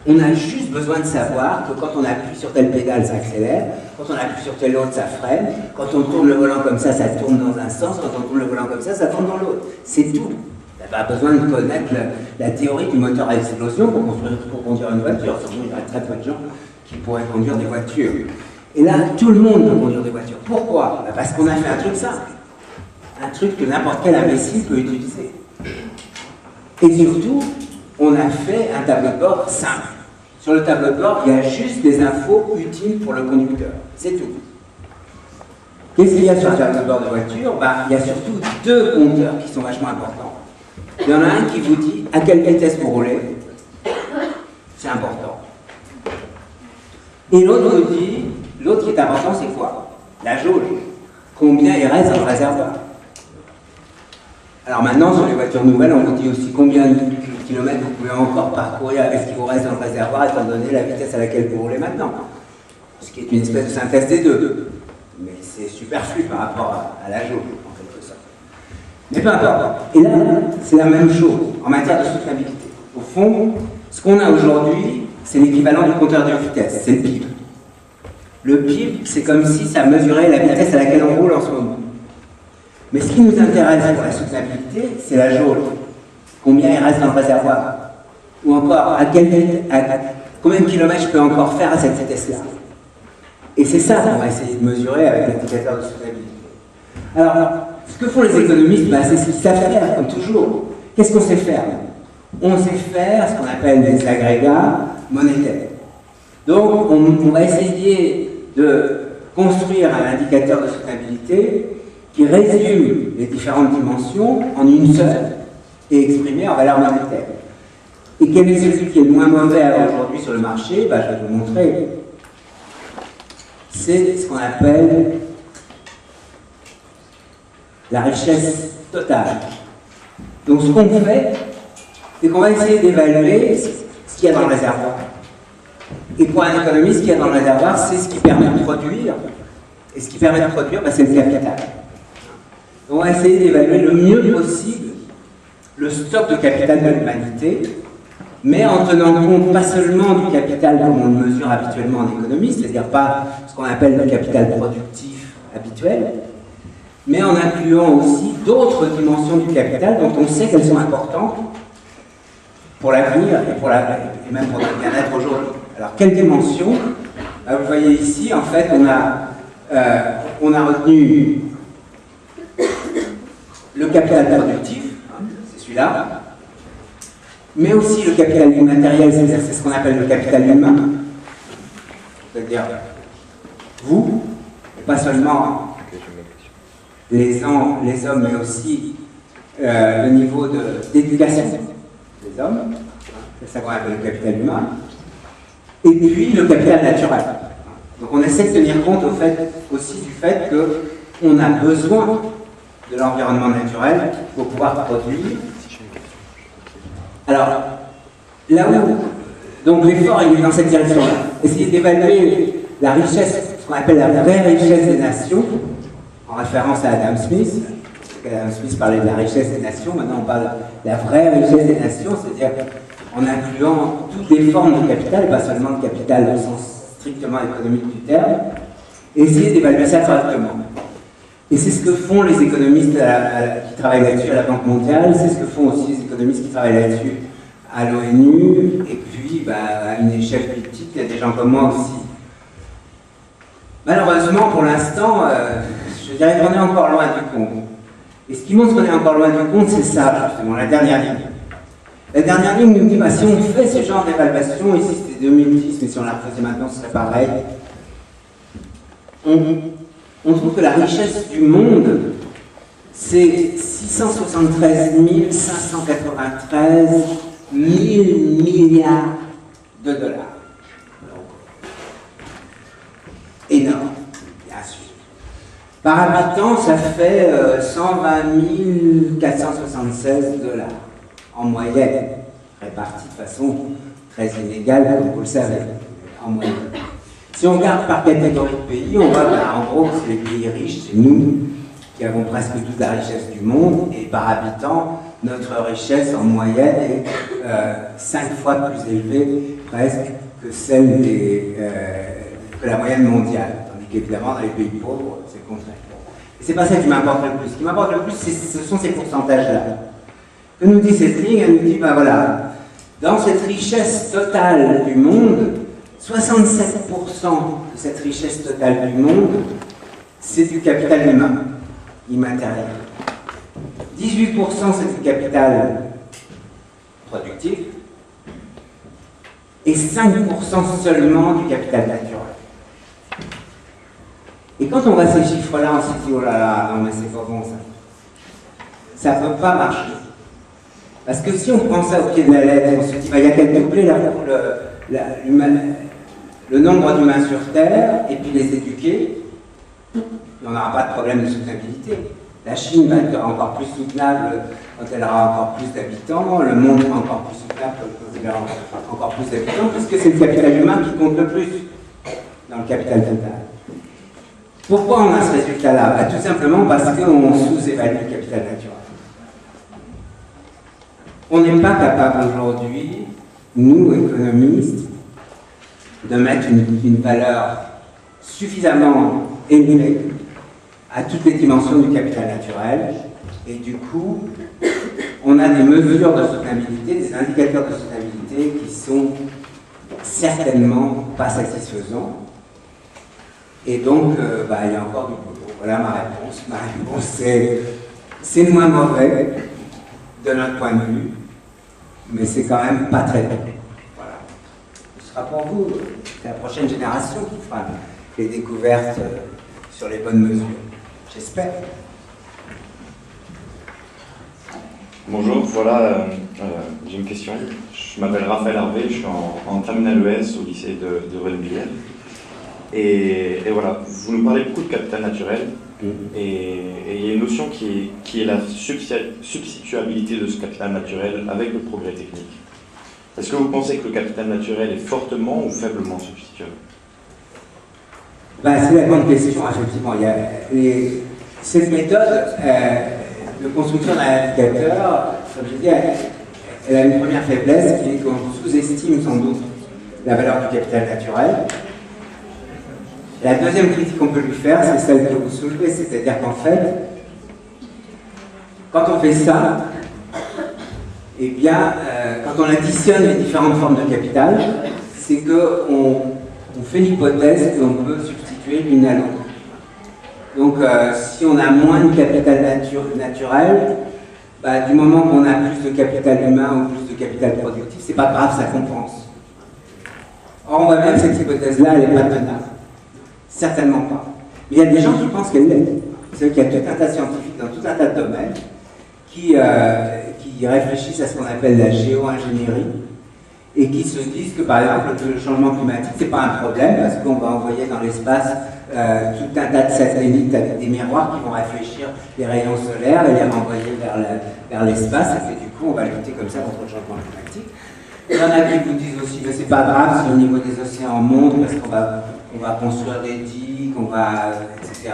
On a juste besoin de savoir que quand on appuie sur telle pédale, ça accélère, quand on appuie sur telle autre, ça freine, quand on tourne le volant comme ça tourne dans un sens, quand on tourne le volant comme ça tourne dans l'autre. C'est tout. On n'a pas besoin de connaître la théorie du moteur à explosion pour conduire une voiture. Surtout, il y aurait très peu de gens qui pourraient conduire des voitures. Et là, tout le monde peut conduire des voitures. Pourquoi? Parce qu'on a fait un truc simple. Un truc que n'importe quel imbécile peut utiliser. Et surtout, on a fait un tableau de bord simple. Sur le tableau de bord, il y a juste des infos utiles pour le conducteur. C'est tout. Qu'est-ce qu'il y a sur un tableau de bord de voiture? Il y a surtout deux compteurs qui sont vachement importants. Il y en a un qui vous dit à quelle vitesse vous roulez. C'est important. Et l'autre vous dit, l'autre qui est important, c'est quoi? La jauge. Combien il reste dans le réservoir. Alors maintenant, sur les voitures nouvelles, on vous dit aussi combien de kilomètres vous pouvez encore parcourir avec ce qui vous reste dans le réservoir, étant donné la vitesse à laquelle vous roulez maintenant. Ce qui est une espèce de synthèse des deux. Mais c'est superflu par rapport à la jauge, en quelque sorte. Mais peu importe. Et là, c'est la même chose en matière de soutenabilité. Au fond, ce qu'on a aujourd'hui, c'est l'équivalent du compteur de vitesse, c'est le PIB. Le PIB, c'est comme si ça mesurait la vitesse à laquelle on roule en ce moment. Mais ce qui nous intéresse pour la soutenabilité, c'est la jauge. Combien il reste dans le réservoir? Ou encore, combien de kilomètres je peux encore faire à cette vitesse-là? Et c'est ça qu'on va essayer de mesurer avec l'indicateur de soutenabilité. Alors, ce que font les économistes, c'est ce qu'ils savent faire, comme toujours. Qu'est-ce qu'on sait faire? On sait faire ce qu'on appelle des agrégats monétaires. Donc, on va essayer de construire un indicateur de soutenabilité qui résume les différentes dimensions en une seule et exprimée en valeur monétaire. Et quel est celui qui est le moins mauvais aujourd'hui sur le marché? Je vais vous montrer. C'est ce qu'on appelle la richesse totale. Donc ce qu'on fait, c'est qu'on va essayer d'évaluer ce qu'il y a dans le réservoir. Et pour un économiste, ce qu'il y a dans le réservoir, c'est ce qui permet de produire. Et ce qui permet de produire, c'est le capital. On va essayer d'évaluer le mieux possible le stock de capital de l'humanité, mais en tenant compte pas seulement du capital comme on le mesure habituellement en économie, c'est-à-dire pas ce qu'on appelle le capital productif habituel, mais en incluant aussi d'autres dimensions du capital dont on sait qu'elles sont importantes pour l'avenir et même pour notre bien-être aujourd'hui. Alors, quelles dimensions? Vous voyez ici, en fait, on a retenu le capital productif, c'est celui-là, mais aussi le capital immatériel, c'est ce qu'on appelle le capital humain, c'est-à-dire vous, et pas seulement les hommes, mais aussi le niveau d'éducation des hommes, c'est ça qu'on appelle le capital humain, et puis le capital naturel. Donc on essaie de tenir compte aussi du fait qu'on a besoin de l'environnement naturel pour pouvoir produire. Alors, là où, donc l'effort est dans cette direction-là, essayer d'évaluer la richesse, ce qu'on appelle la vraie richesse des nations, en référence à Adam Smith. Adam Smith parlait de la richesse des nations, maintenant on parle de la vraie richesse des nations, c'est-à-dire en incluant toutes les formes de capital, et pas seulement le capital au sens strictement économique du terme, et essayer d'évaluer ça correctement. Et c'est ce que font les économistes qui travaillent là-dessus à la Banque mondiale, c'est ce que font aussi les économistes qui travaillent là-dessus à l'ONU, et puis à une échelle plus petite, il y a des gens comme moi aussi. Malheureusement, pour l'instant, je dirais qu'on est encore loin du compte. Et ce qui montre qu'on est encore loin du compte, c'est ça, justement, la dernière ligne. La dernière ligne nous dit, si on fait ce genre d'évaluation, ici c'était 2010, mais si on la refaisait maintenant, ce serait pareil. On trouve que la richesse du monde, c'est 673 593 000 milliards de dollars. Énorme, bien sûr. Par habitant, ça fait 120 476 dollars en moyenne, répartis de façon très inégale, comme vous le savez, en moyenne. Si on regarde par catégorie de pays, on voit en gros que c'est les pays riches, c'est nous qui avons presque toute la richesse du monde, et par habitant, notre richesse en moyenne est 5 fois plus élevée presque que celle que la moyenne mondiale. Tandis qu'évidemment, dans les pays pauvres, c'est le contraire. Et c'est pas ça qui m'importe le plus. Ce qui m'importe le plus, ce sont ces pourcentages-là. Que nous dit cette ligne? Elle nous dit, ben voilà, dans cette richesse totale du monde, 67% de cette richesse totale du monde, c'est du capital humain, immatériel. 18% c'est du capital productif et 5% seulement du capital naturel. Et quand on voit ces chiffres-là, on se dit, oh là là, non mais c'est pas bon ça. Ça ne peut pas marcher. Parce que si on prend ça au pied de la lettre, on se dit, bah, il y a qu'à doubler le nombre d'humains sur Terre et puis les éduquer, on n'aura pas de problème de soutenabilité. La Chine va être encore plus soutenable quand elle aura encore plus d'habitants, le monde sera encore plus soutenable quand il aura encore plus d'habitants, puisque c'est le capital humain qui compte le plus dans le capital total. Pourquoi on a ce résultat-là? Bah, tout simplement parce qu'on sous-évalue le capital naturel. On n'est pas capable aujourd'hui, nous, économistes, de mettre une valeur suffisamment élevée à toutes les dimensions du capital naturel. Et du coup, on a des mesures de soutenabilité, des indicateurs de soutenabilité qui sont certainement pas satisfaisants. Et donc, il y a encore du boulot. Voilà ma réponse. Ma réponse, c'est moins mauvais de notre point de vue, mais c'est quand même pas très bon. Voilà. Ce sera pour vous, la prochaine génération qui fera les découvertes sur les bonnes mesures. J'espère. Bonjour, voilà, j'ai une question. Je m'appelle Raphaël Harvey, je suis en terminale ES au lycée de Rennes-Billière. Et voilà, vous nous parlez beaucoup de capital naturel, et il y a une notion qui est la substituabilité de ce capital naturel avec le progrès technique. Est-ce que vous pensez que le capital naturel est fortement ou faiblement substituable? C'est la grande question, effectivement. Il y a cette méthode de construction d'un indicateur, comme je dis, elle a une première faiblesse qui est qu'on sous-estime sans doute la valeur du capital naturel. La deuxième critique qu'on peut lui faire, c'est celle que vous soulevez, c'est-à-dire qu'en fait, quand on fait ça, eh bien, quand on additionne les différentes formes de capital, c'est qu'on fait l'hypothèse qu'on peut substituer l'une à l'autre. Donc, si on a moins de capital naturel, du moment qu'on a plus de capital humain ou plus de capital productif, c'est pas grave, ça compense. Or, on voit bien que cette hypothèse-là, elle n'est pas tenable. Certainement pas. Mais il y a des gens qui pensent qu'elle l'est. C'est qu'il y a tout un tas de scientifiques dans tout un tas de domaines qui réfléchissent à ce qu'on appelle la géo-ingénierie et qui se disent que, par exemple, le changement climatique, c'est pas un problème parce qu'on va envoyer dans l'espace tout un tas de satellites avec des miroirs qui vont réfléchir les rayons solaires et les renvoyer vers l'espace, et que du coup, on va lutter comme ça contre le changement climatique. Il y en a qui vous disent aussi que c'est pas grave si au niveau des océans on monte parce qu'on va construire des digues, etc.,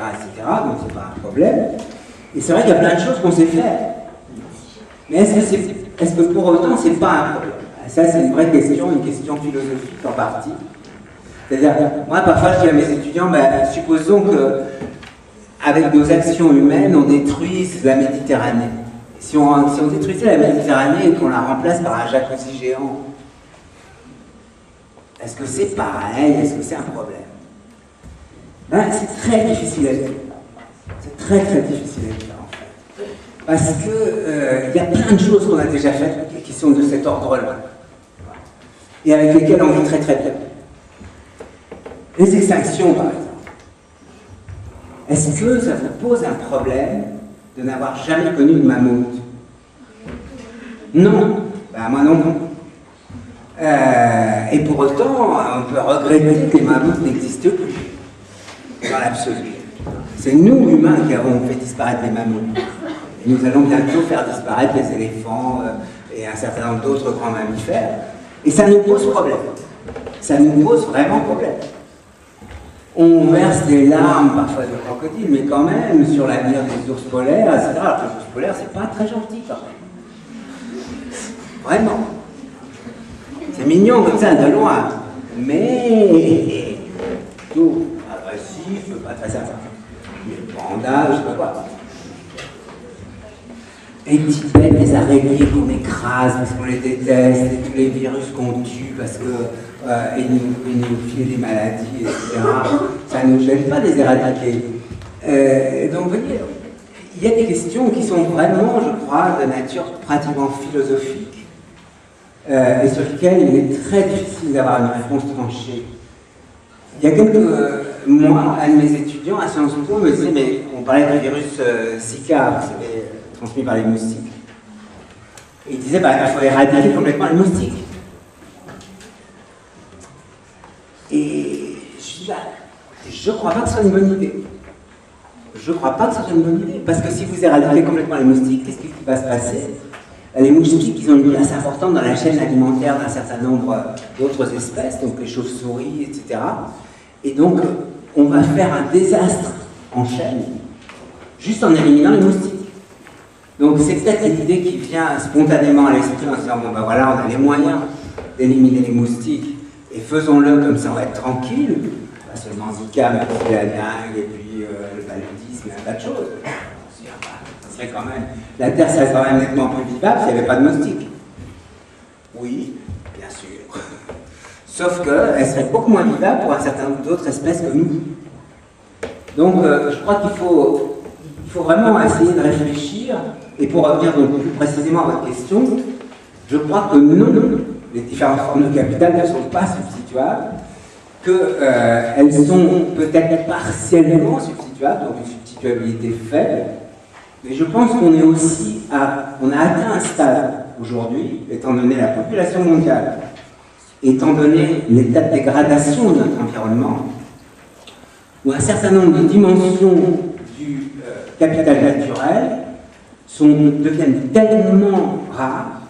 donc c'est pas un problème. Et c'est vrai qu'il y a plein de choses qu'on sait faire. Mais est-ce que pour autant c'est pas un problème? Ça c'est une vraie question, une question philosophique en partie. C'est-à-dire, moi parfois je dis à mes étudiants, supposons que avec nos actions humaines on détruise la Méditerranée. Si on détruisait la Méditerranée et qu'on la remplace par un jacuzzi géant, est-ce que c'est pareil? Est-ce que c'est un problème? C'est très difficile à dire. C'est très très difficile à dire en fait. Parce que y a plein de choses qu'on a déjà faites qui sont de cet ordre-là. Et avec lesquelles on vit très très bien. Les extinctions par exemple. Est-ce que ça vous pose un problème de n'avoir jamais connu de mammouth? Non. Moi non plus. Et pour autant, on peut regretter que les mammouths n'existent plus, dans l'absolu. C'est nous, humains, qui avons fait disparaître les mammouths. Et nous allons bientôt faire disparaître les éléphants et un certain nombre d'autres grands mammifères. Et ça nous pose problème. Ça nous pose vraiment problème. On verse des larmes, parfois de crocodile, mais quand même, sur l'avenir des ours polaires, etc. Alors que les ours polaires, c'est pas très gentil quand même. Vraiment. C'est mignon comme ça, de loin. Mais plutôt agressif, pas très sympa. Les pandas, je sais pas quoi. Et une petite bête, les araignées qu'on écrase parce qu'on les déteste, et tous les virus qu'on tue parce que ils nous filent des maladies, etc. Ça ne nous gêne pas de les éradiquer. Donc vous voyez, il y a des questions qui sont vraiment, je crois, de nature pratiquement philosophique et sur lesquelles il est très difficile d'avoir une réponse tranchée. Il y a quelques mois, un de mes étudiants à Sciences Po me disait, mais on parlait du virus Zika, vous savez, transmis par les moustiques. Et il disait, bah, il faut éradiquer complètement les moustiques. Et je dis, bah, je ne crois pas que ce soit une bonne idée. Je ne crois pas que ce soit une bonne idée. Parce que si vous éradiquez complètement les moustiques, qu'est-ce qui va se passer? Les moustiques, ils ont une place importante dans la chaîne alimentaire d'un certain nombre d'autres espèces, donc les chauves-souris, etc. Et donc, on va faire un désastre en chaîne, juste en éliminant les moustiques. Donc c'est peut-être une idée qui vient spontanément à l'esprit en se disant, bon ben voilà, on a les moyens d'éliminer les moustiques, et faisons-le comme ça, on va être tranquille. Pas seulement Zika, mais aussi la dengue, et puis le paludisme, et un tas de choses. Ça serait quand même, la Terre serait quand même nettement plus vivable s'il n'y avait pas de moustiques. Oui, bien sûr. Sauf qu'elle serait beaucoup moins vivable pour un certain nombre d'autres espèces que nous. Donc je crois qu'il faut vraiment essayer de réfléchir. Et pour revenir donc plus précisément à votre question, je crois que non, les différentes formes de capital ne sont pas substituables, qu'elles sont peut-être partiellement substituables, donc une substituabilité faible, mais je pense qu'on est aussi on a atteint un stade aujourd'hui, étant donné la population mondiale, étant donné l'état de dégradation de notre environnement, où un certain nombre de dimensions du capital naturel deviennent tellement rares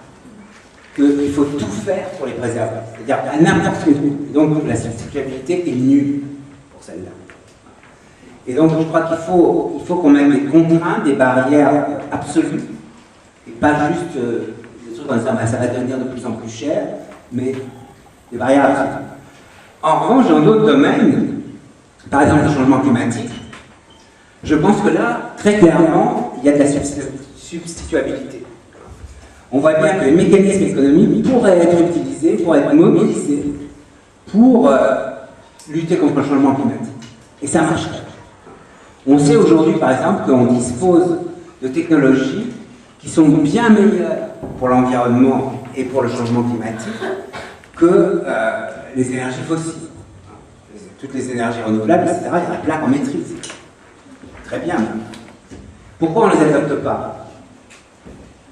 qu'il faut tout faire pour les préserver. C'est-à-dire à n'importe quel prix. Donc la substituabilité est nulle pour celle-là. Et donc je crois qu'il faut qu'on mette des contraintes, des barrières absolues, et pas juste des trucs comme ça, ça va devenir de plus en plus cher, mais des barrières absolues. En revanche, dans d'autres domaines, par exemple le changement climatique, je pense que là, très clairement, il y a de la substituabilité. On voit bien que les mécanismes économiques pourraient être utilisés, pourraient être mobilisés pour lutter contre le changement climatique. Et ça marcherait. On sait aujourd'hui, par exemple, qu'on dispose de technologies qui sont bien meilleures pour l'environnement et pour le changement climatique que les énergies fossiles. Toutes les énergies renouvelables, etc., il y en a plein qu'on maîtrise. Très bien. Pourquoi on ne les adopte pas?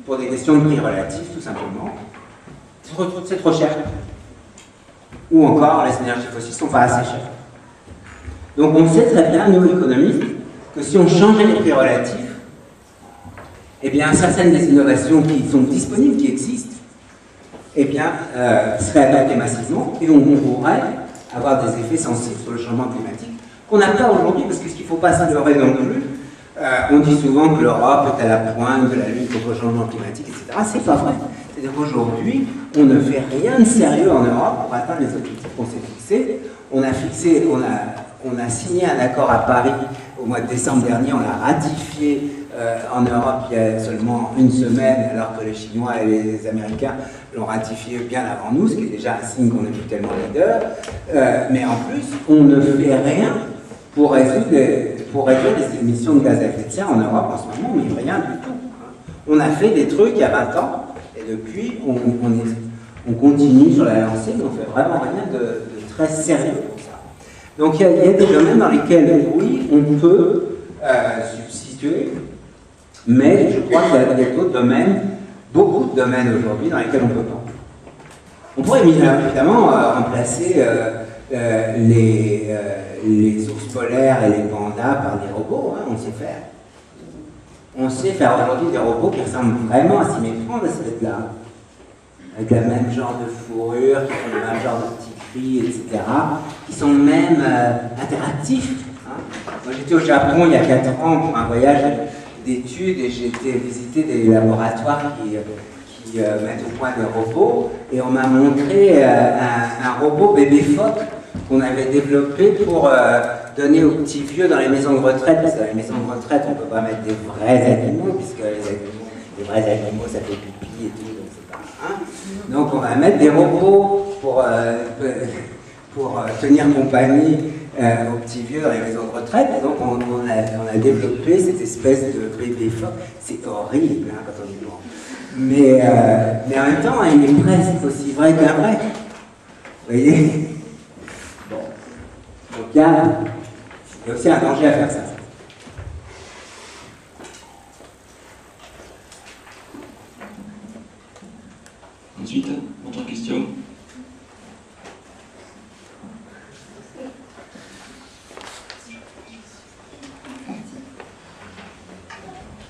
Pour des questions de prix relatifs, tout simplement. C'est trop cher. Ou encore, les énergies fossiles ne sont pas assez chères. Donc on sait très bien, nous économistes, que si on changeait les prix relatifs, eh bien certaines des innovations qui sont disponibles, qui existent, eh bien, seraient adoptées massivement et on pourrait avoir des effets sensibles sur le changement climatique qu'on n'a pas aujourd'hui, parce que ce qu'il ne faut pas se leurrer non plus, on dit souvent que l'Europe est à la pointe de la lutte contre le changement climatique, etc. C'est pas vrai. C'est-à-dire qu'aujourd'hui, on ne fait rien de sérieux en Europe pour atteindre les objectifs qu'on s'est fixés. On a signé un accord à Paris au mois de décembre dernier, on l'a ratifié en Europe il y a seulement une semaine, alors que les Chinois et les Américains l'ont ratifié bien avant nous, ce qui est déjà un signe qu'on n'est plus tellement leader. Mais en plus, on ne fait rien pour réduire les émissions de gaz à effet de serre en Europe en ce moment, mais rien du tout. On a fait des trucs il y a 20 ans, et depuis, on continue sur la lancée, mais on ne fait vraiment rien de très sérieux pour ça. Donc il y a des domaines dans lesquels, oui, on peut substituer, mais je crois qu'il y a d'autres domaines, beaucoup de domaines aujourd'hui dans lesquels on ne peut pas. On pourrait évidemment remplacer les ours polaires et les pandas par des robots, hein, on sait faire. On sait faire aujourd'hui des robots qui ressemblent vraiment à s'y méprendre à ces bêtes-là. Avec le même genre de fourrure, qui font le même genre de petits cris, etc. Qui sont même interactifs. Hein. Moi j'étais au Japon il y a 4 ans pour un voyage d'études et j'ai été visiter des laboratoires qui qui mettent au point des robots, et on m'a montré un robot bébé phoque qu'on avait développé pour donner aux petits vieux dans les maisons de retraite, parce que dans les maisons de retraite, on ne peut pas mettre des vrais animaux, puisque les vrais animaux, ça fait pipi et tout, donc c'est pas... Hein. Donc on va mettre des robots pour tenir compagnie aux petits vieux dans les maisons de retraite, et donc on a développé cette espèce de bébé phoque. C'est horrible hein, quand on y pense. Mais en même temps, il est presque aussi vrai qu'un vrai. Vous voyez? Bon. Donc il y a aussi un danger à faire ça. Ensuite, autre question.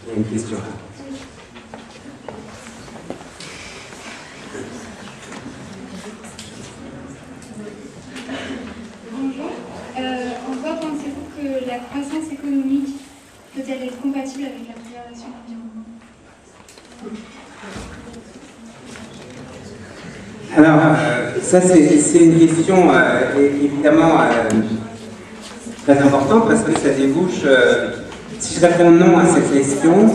Il y a une question. Bonjour. En quoi pensez-vous que la croissance économique peut-elle être compatible avec la préservation de l'environnement? Alors, ça c'est une question évidemment très importante parce que ça débouche, si je réponds non à cette question,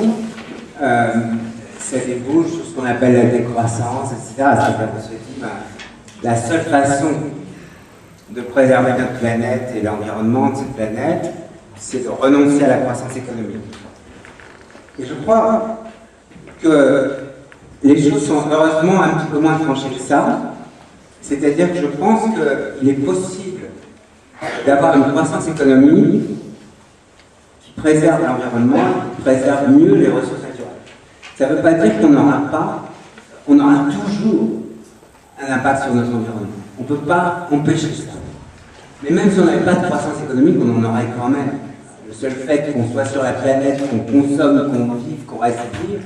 ça débouche sur ce qu'on appelle la décroissance, etc. C'est-à-dire qu'on se dit, la seule façon de préserver notre planète et l'environnement de cette planète, c'est de renoncer à la croissance économique. Et je crois que les choses sont heureusement un petit peu moins tranchées que ça. C'est-à-dire que je pense qu'il est possible d'avoir une croissance économique qui préserve l'environnement, qui préserve mieux les ressources naturelles. Ça ne veut pas dire qu'on on aura toujours un impact sur notre environnement. On ne peut pas empêcher ça. Mais même si on n'avait pas de croissance économique, on en aurait quand même. Le seul fait qu'on soit sur la planète, qu'on consomme, qu'on vive, qu'on respire,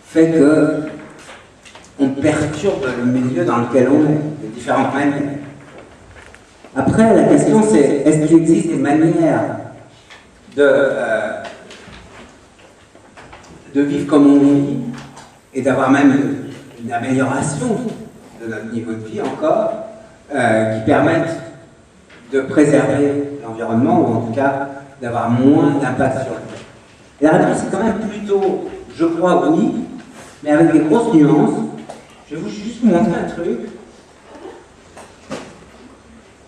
fait que on perturbe le milieu dans lequel on est, de différentes manières. Après, la question c'est, est-ce qu'il existe des manières de vivre comme on vit et d'avoir même une amélioration de notre niveau de vie encore, qui permettent de préserver l'environnement ou en tout cas d'avoir moins d'impact sur lui. Et la réponse est quand même plutôt, je crois, oui, mais avec des grosses nuances. Je vais juste vous montrer un truc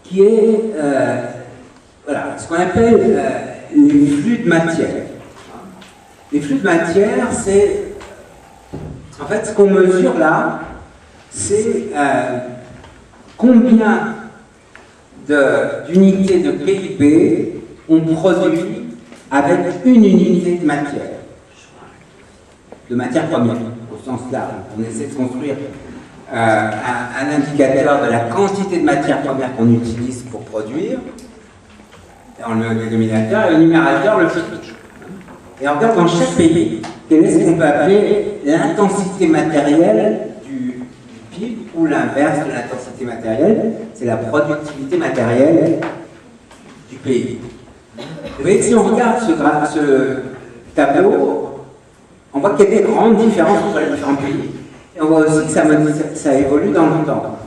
qui est voilà, ce qu'on appelle les flux de matière. Les flux de matière, c'est en fait ce qu'on mesure là, c'est combien d'unités de PIB on produit avec une unité de matière première, au sens large. On essaie de construire un indicateur de la quantité de matière première qu'on utilise pour produire. Et on le dénominateur et le numérateur le chiffre. Et on regarde dans chaque pays quelle est ce qu'on peut appeler l'intensité matérielle du PIB ou l'inverse de l'intensité matérielle, c'est la productivité matérielle du pays. Vous voyez que si on regarde ce tableau, on voit qu'il y a des grandes différences entre les différents pays. Et on voit aussi que ça évolue dans le temps.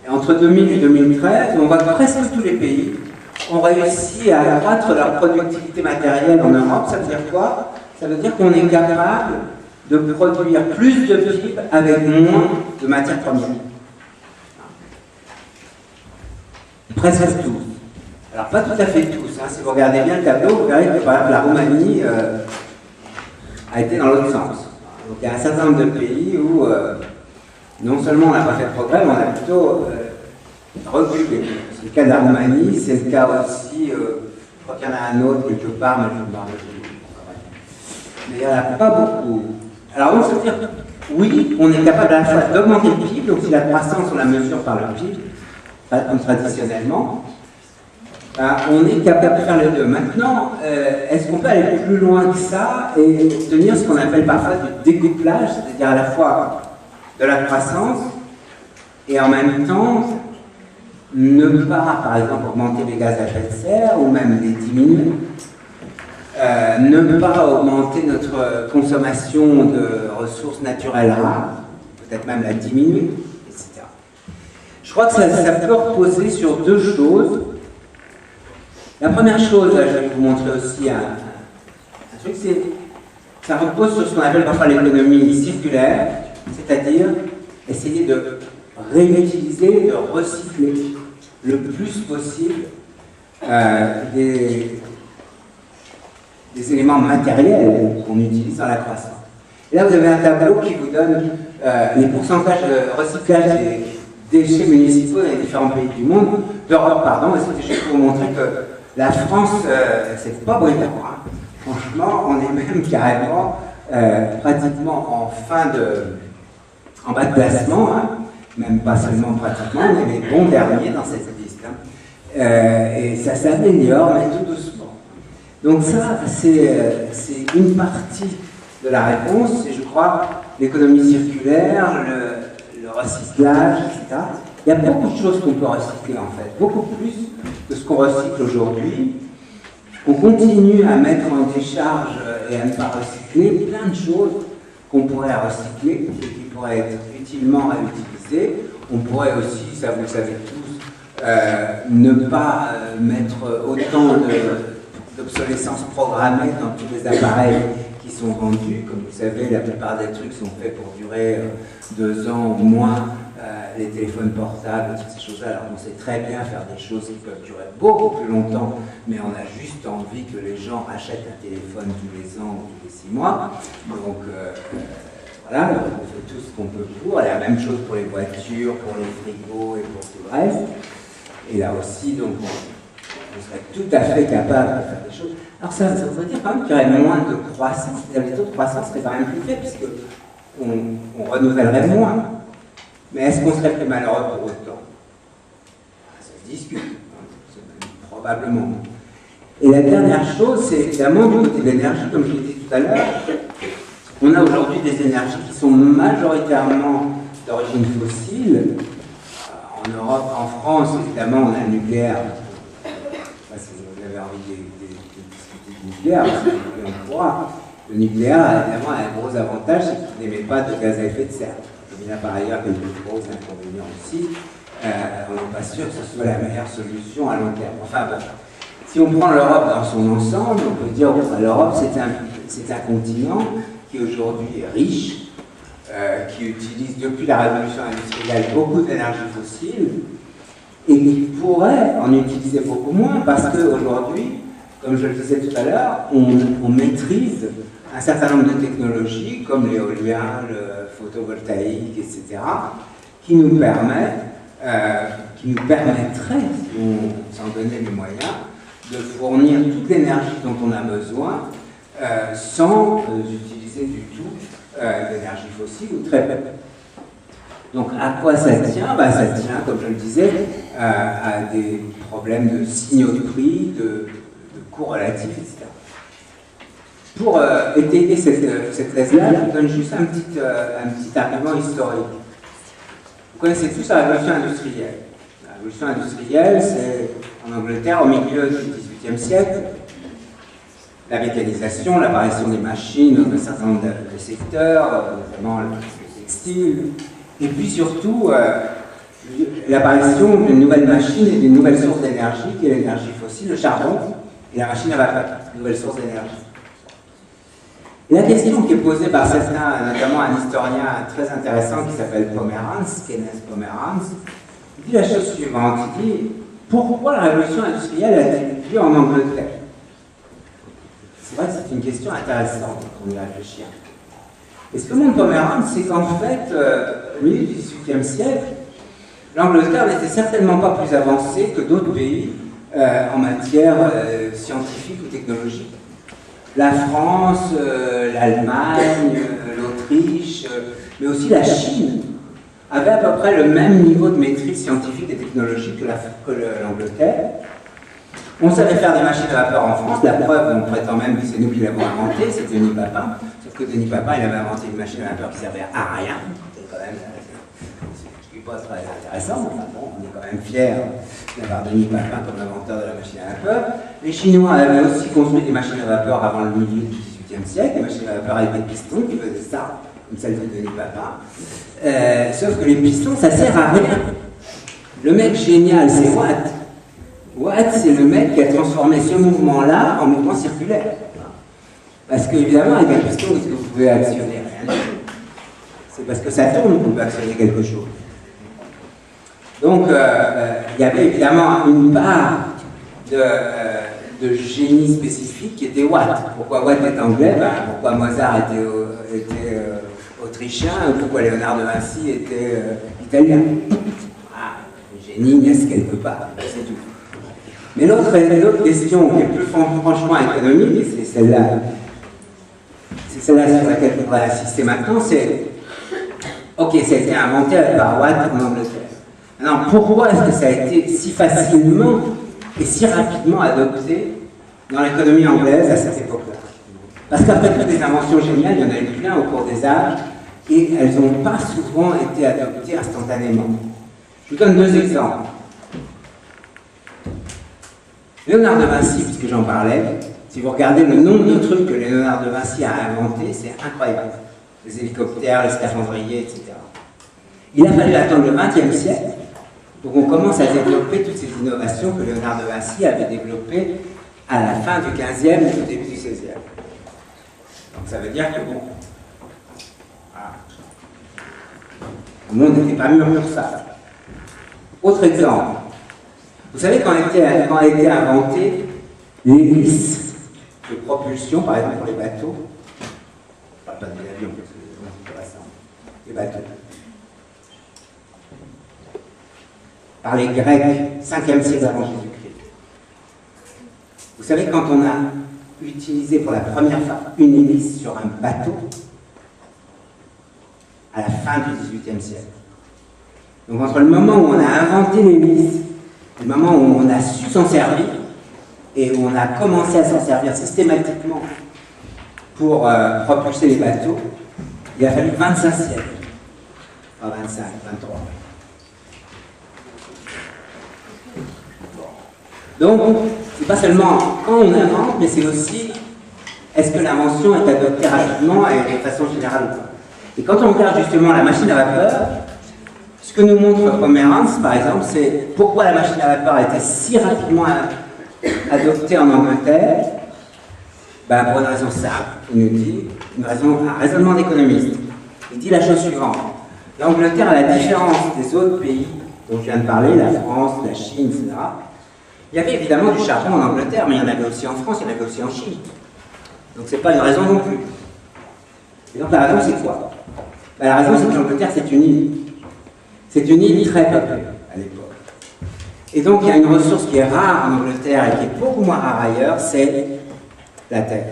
Et entre 2000 et 2013, on voit que presque tous les pays ont réussi à accroître leur productivité matérielle en Europe. Ça veut dire quoi? Ça veut dire qu'on est capable de produire plus de PIB avec moins de matières premières. Presque tous. Alors pas tout à fait tous. Hein. Si vous regardez bien le tableau, vous verrez que par exemple la Roumanie a été dans l'autre sens. Donc il y a un certain nombre de pays où non seulement on n'a pas fait de progrès, mais on a plutôt reculé. C'est le cas de la Roumanie, c'est le cas aussi, je crois qu'il y en a un autre quelque part, mais je ne me rappelle plus. Mais il n'y en a pas beaucoup. Alors on se dit, oui, on est capable à la fois d'augmenter le PIB, donc si la croissance on la mesure par le PIB, pas comme traditionnellement, on est capable de faire les deux. Maintenant, est-ce qu'on peut aller plus loin que ça et obtenir ce qu'on appelle parfois du découplage, c'est-à-dire à la fois de la croissance et en même temps ne pas, par exemple, augmenter les gaz à effet de serre ou même les diminuer, ne pas augmenter notre consommation de ressources naturelles rares, peut-être même la diminuer, etc. Je crois que ça peut reposer sur deux choses. La première chose, là, je vais vous montrer aussi un truc, c'est ça repose sur ce qu'on appelle parfois l'économie circulaire, c'est-à-dire essayer de réutiliser, de recycler le plus possible des éléments matériels qu'on utilise dans la croissance. Et là, vous avez un tableau qui vous donne les pourcentages de recyclage des déchets municipaux dans les différents pays du monde, d'Europe, pardon, et c'était juste pour vous montrer que la France, c'est pas brillant, hein. Franchement, on est même carrément pratiquement en bas de classement, hein. Même pas seulement pratiquement, on est les bons derniers dans cette liste. Hein. Et ça s'améliore, mais tout doucement. Donc ça, c'est une partie de la réponse, et je crois l'économie circulaire, le recyclage, etc. Il y a beaucoup de choses qu'on peut recycler en fait, beaucoup plus que ce qu'on recycle aujourd'hui. On continue à mettre en décharge et à ne pas recycler plein de choses qu'on pourrait recycler et qui pourraient être utilement réutilisées. On pourrait aussi, ça vous le savez tous, ne pas mettre autant d'obsolescence programmée dans tous les appareils qui sont vendus. Comme vous savez, la plupart des trucs sont faits pour durer 2 ans ou moins. Les téléphones portables, toutes ces choses-là. Alors on sait très bien faire des choses qui peuvent durer beaucoup plus longtemps, mais on a juste envie que les gens achètent un téléphone tous les ans ou tous les 6 mois. Donc voilà, on fait tout ce qu'on peut pour. Et la même chose pour les voitures, pour les frigos et pour tout le reste. Et là aussi, donc, on serait tout à fait capable de faire des choses. Alors ça voudrait dire quand même qu'il y aurait moins de croissance. Les taux de croissance seraient quand même plus faibles, puisqu'on renouvellerait moins. Mais est-ce qu'on serait plus malheureux pour autant? Ça se discute, hein, probablement. Et la dernière chose, c'est évidemment du côté de l'énergie, comme je l'ai dit tout à l'heure. On a aujourd'hui des énergies qui sont majoritairement d'origine fossile. En Europe, en France, évidemment, on a le nucléaire. Si vous avez envie de discuter du nucléaire, on pourra. Le nucléaire, évidemment, a un gros avantage, c'est qu'il n'émet pas de gaz à effet de serre. Il y a par ailleurs quelques gros inconvénients aussi. On n'est pas sûr que ce soit la meilleure solution à long terme. Enfin bon, si on prend l'Europe dans son ensemble, on peut dire que l'Europe c'est un continent qui aujourd'hui est riche, qui utilise depuis la révolution industrielle beaucoup d'énergie fossile et qui pourrait en utiliser beaucoup moins parce qu'aujourd'hui, comme je le disais tout à l'heure, on maîtrise un certain nombre de technologies comme l'éolien, le photovoltaïque, etc., qui nous permettraient, si on s'en donnait les moyens, de fournir toute l'énergie dont on a besoin sans utiliser du tout d'énergie fossile ou très peu. Donc à quoi ça tient? Ça tient, comme je le disais, à des problèmes de signaux de prix, de coûts relatifs, etc. Pour étayer cette thèse-là, je vous donne juste un petit argument historique. Vous connaissez tous la révolution industrielle. La révolution industrielle, c'est en Angleterre au milieu du XVIIIe siècle. La mécanisation, l'apparition des machines dans un certain nombre de secteurs, notamment le textile, et puis surtout l'apparition d'une nouvelle machine et d'une nouvelle source d'énergie qui est l'énergie fossile, le charbon, et la machine à vapeur, une nouvelle source d'énergie. Et la question qui est posée par certains, notamment un historien très intéressant qui s'appelle Pomeranz, Kenneth Pomeranz, il dit la chose suivante, il dit « Pourquoi la révolution industrielle a-t-elle lieu en Angleterre ?» C'est vrai que c'est une question intéressante quand on y réfléchit. Et ce que montre Pomeranz, c'est qu'en fait, au milieu du XVIIIe siècle, l'Angleterre n'était certainement pas plus avancée que d'autres pays en matière scientifique ou technologique. La France, l'Allemagne, l'Autriche, mais aussi la Chine avaient à peu près le même niveau de maîtrise scientifique et technologique que l'Angleterre. On savait faire des machines à vapeur en France, la preuve, on prétend même que c'est nous qui l'avons inventé, c'est Denis Papin, sauf que Denis Papin, il avait inventé une machine à vapeur qui servait à rien, c'est quand même pas très intéressant, enfin bon, on est quand même fiers d'avoir Denis Papin comme inventeur de la machine à vapeur. Les Chinois avaient aussi construit des machines à vapeur avant le milieu du XVIIIe siècle, des machines à vapeur avec des pistons qui faisaient ça comme celle de Denis Papin. Sauf que les pistons, ça sert à rien. Le mec génial, c'est Watt. Watt, c'est le mec qui a transformé ce mouvement-là en mouvement circulaire. Parce qu'évidemment, avec un piston, est-ce que vous pouvez actionner rien? C'est parce que ça tourne que vous pouvez actionner quelque chose. Donc, il y avait évidemment une part de génie spécifique qui était Watt. Pourquoi Watt est anglais? Pourquoi Mozart était autrichien? Pourquoi Léonard de Vinci était italien? Génie naissent quelque part, c'est tout. Mais l'autre question qui est plus franchement économique, et c'est celle-là sur laquelle je voudrais insister maintenant, c'est ok, ça a été inventé par Watt en Angleterre. Alors pourquoi est-ce que ça a été si facilement et si rapidement adopté dans l'économie anglaise à cette époque-là? Parce qu'après toutes les inventions géniales, il y en a eu plein au cours des âges, et elles n'ont pas souvent été adoptées instantanément. Je vous donne deux exemples. Léonard de Vinci, puisque j'en parlais, si vous regardez le nombre de trucs que Léonard de Vinci a inventés, c'est incroyable. Les hélicoptères, les scaphandriers, etc. Il a fallu attendre le XXe siècle pour qu'on commence à développer toutes ces innovations que Léonard de Vinci avait développées à la fin du XVe et au début du XVIe. Donc ça veut dire que bon, voilà. Le monde n'était pas mûr pour ça. Autre exemple. Vous savez, quand a été inventé l'hélice de propulsion, par exemple pour les bateaux, je ne parle pas de l'avion, parce que c'est intéressant, les bateaux, par les Grecs, 5e siècle avant Jésus-Christ. Vous savez, quand on a utilisé pour la première fois une hélice sur un bateau, à la fin du XVIIIe siècle. Donc entre le moment où on a inventé l'hélice et le moment où on a su s'en servir, et où on a commencé à s'en servir systématiquement pour propulser les bateaux, il a fallu 25 siècles. Pas 25, 23. Donc, c'est pas seulement quand on invente, mais c'est aussi est-ce que l'invention est adoptée rapidement et de façon générale ou pas. Et quand on regarde justement la machine à vapeur, ce que nous montre Pomerantz, par exemple, c'est pourquoi la machine à vapeur a été si rapidement adoptée en Angleterre. Pour une raison simple, il nous dit, un raisonnement d'économiste. Il dit la chose suivante. L'Angleterre, à la différence des autres pays dont je viens de parler, la France, la Chine, etc., il y avait évidemment du charbon en Angleterre, mais il y en avait aussi en France, il y en avait aussi en Chine. Donc c'est pas une raison non plus. Et donc la raison c'est quoi? La raison c'est que l'Angleterre c'est une île. C'est une île très peuplée à l'époque. Et donc il y a une ressource qui est rare en Angleterre et qui est beaucoup moins rare ailleurs, c'est la terre.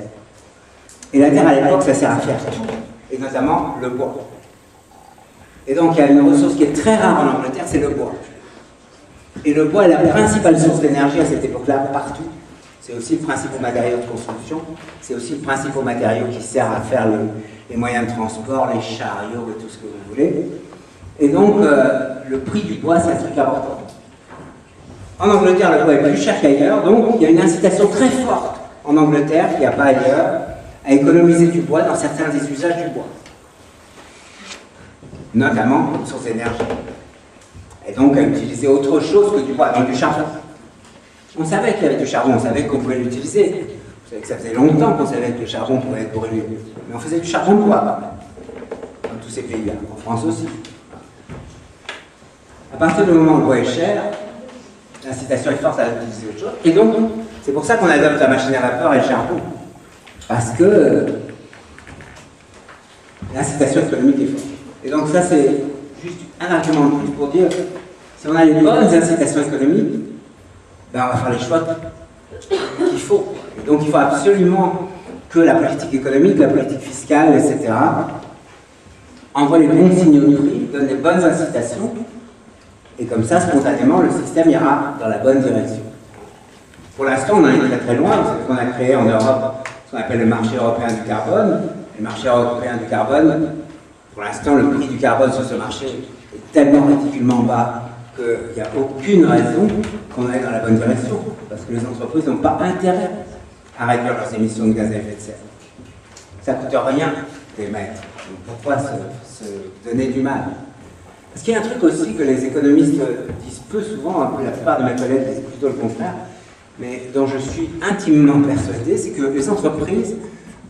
Et la terre à l'époque ça sert à faire tout, et notamment le bois. Et donc il y a une ressource qui est très rare en Angleterre, c'est le bois. Et le bois est la principale source d'énergie à cette époque-là partout. C'est aussi le principal matériau de construction, c'est aussi le principal matériau qui sert à faire les moyens de transport, les chariots et tout ce que vous voulez. Et donc, le prix du bois, c'est un truc important. En Angleterre, le bois est plus cher qu'ailleurs, donc il y a une incitation très forte en Angleterre, qu'il n'y a pas ailleurs, à économiser du bois dans certains des usages du bois. Notamment comme source d'énergie. Et donc à utiliser autre chose que du bois, donc du charbon. On savait qu'il y avait du charbon, on savait qu'on pouvait l'utiliser. Vous savez que ça faisait longtemps qu'on savait que le charbon pouvait être brûlé. Mais on faisait du charbon de bois quand même. Dans tous ces pays-là, en France aussi. À partir du moment où le bois est cher, l'incitation est forte à utiliser autre chose. Et donc, c'est pour ça qu'on adopte la machine à vapeur et le charbon. Parce que l'incitation économique est forte. Et donc ça, c'est juste un argument de plus pour dire, si on a les bonnes incitations économiques, on va faire les choix qu'il faut. Et donc il faut absolument que la politique économique, la politique fiscale, etc., envoie les bons signaux de prix, donne les bonnes incitations, et comme ça, spontanément, le système ira dans la bonne direction. Pour l'instant, on en est très très loin. Vous savez qu'on a créé en Europe ce qu'on appelle le marché européen du carbone. Le marché européen du carbone, pour l'instant, le prix du carbone sur ce marché est tellement ridiculement bas qu'il n'y a aucune raison qu'on aille dans la bonne direction, parce que les entreprises n'ont pas intérêt à réduire leurs émissions de gaz à effet de serre. Ça ne coûte rien d'émettre. Donc pourquoi se donner du mal? Parce qu'il y a un truc aussi que les économistes disent peu souvent, un peu la plupart de mes collègues disent plutôt le contraire, mais dont je suis intimement persuadé, c'est que les entreprises,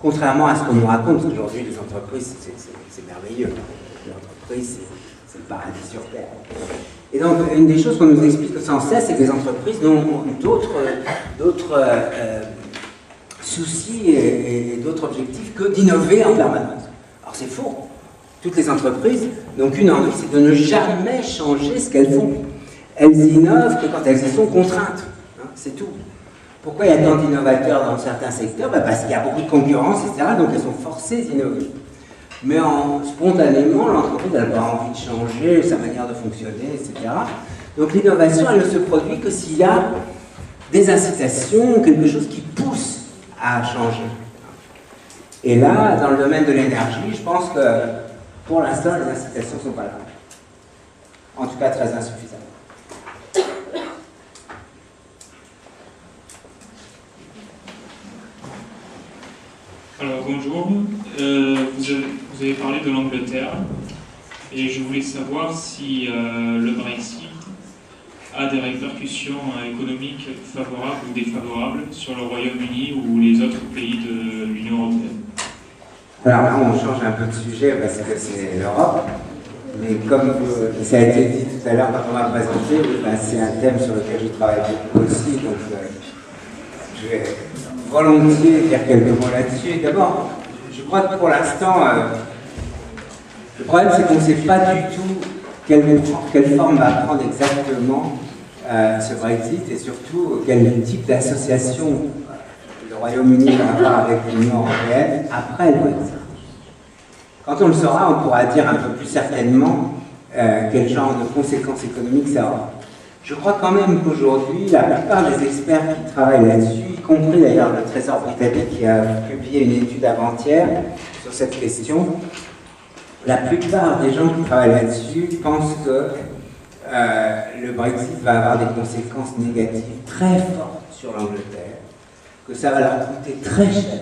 contrairement à ce qu'on nous raconte, parce qu'aujourd'hui les entreprises c'est merveilleux, l'entreprise c'est le paradis sur Terre. Et donc une des choses qu'on nous explique sans cesse, c'est que les entreprises n'ont d'autres soucis et d'autres objectifs que d'innover en permanence. Alors c'est faux. Toutes les entreprises n'ont qu'une envie, c'est de ne jamais changer ce qu'elles font. Elles innovent que quand elles y sont contraintes. Hein, c'est tout. Pourquoi il y a tant d'innovateurs dans certains secteurs? Parce qu'il y a beaucoup de concurrence, etc. Donc elles sont forcées d'innover. Mais spontanément, l'entreprise n'a pas envie de changer sa manière de fonctionner, etc. Donc l'innovation, elle ne se produit que s'il y a des incitations, quelque chose qui pousse à changer. Et là, dans le domaine de l'énergie, je pense que pour l'instant, les incitations ne sont pas là. En tout cas, très insuffisantes. Alors, bonjour. Vous avez parlé de l'Angleterre et je voulais savoir si le Brexit a des répercussions économiques favorables ou défavorables sur le Royaume-Uni ou les autres pays de l'Union européenne. Alors là, on change un peu de sujet parce que c'est l'Europe, mais comme ça a été dit tout à l'heure quand on m'a présenté, c'est un thème sur lequel je travaille beaucoup aussi, donc je vais volontiers dire quelques mots là-dessus. D'abord, je crois que pour l'instant, le problème c'est qu'on ne sait pas du tout quelle forme va prendre exactement ce Brexit et surtout quel type d'association le Royaume-Uni va avoir avec l'Union européenne après le Brexit. Quand on le saura, on pourra dire un peu plus certainement quel genre de conséquences économiques ça aura. Je crois quand même qu'aujourd'hui, la plupart des experts qui travaillent là-dessus, y compris d'ailleurs le Trésor britannique qui a publié une étude avant-hier sur cette question, la plupart des gens qui travaillent là-dessus pensent que le Brexit va avoir des conséquences négatives très fortes sur l'Angleterre, que ça va leur coûter très cher.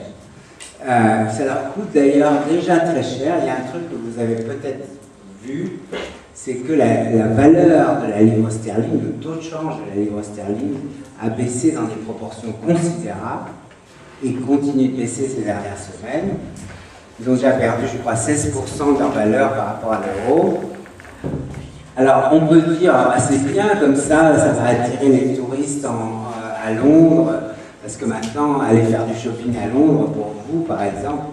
Ça leur coûte d'ailleurs déjà très cher. Il y a un truc que vous avez peut-être vu, c'est que la valeur de la livre sterling, le taux de change de la livre sterling, a baissé dans des proportions considérables et continue de baisser ces dernières semaines. Ils ont déjà perdu, je crois, 16% de leur valeur par rapport à l'euro. Alors, on peut dire, c'est bien, comme ça va attirer les touristes à Londres, parce que maintenant, aller faire du shopping à Londres, pour vous, par exemple,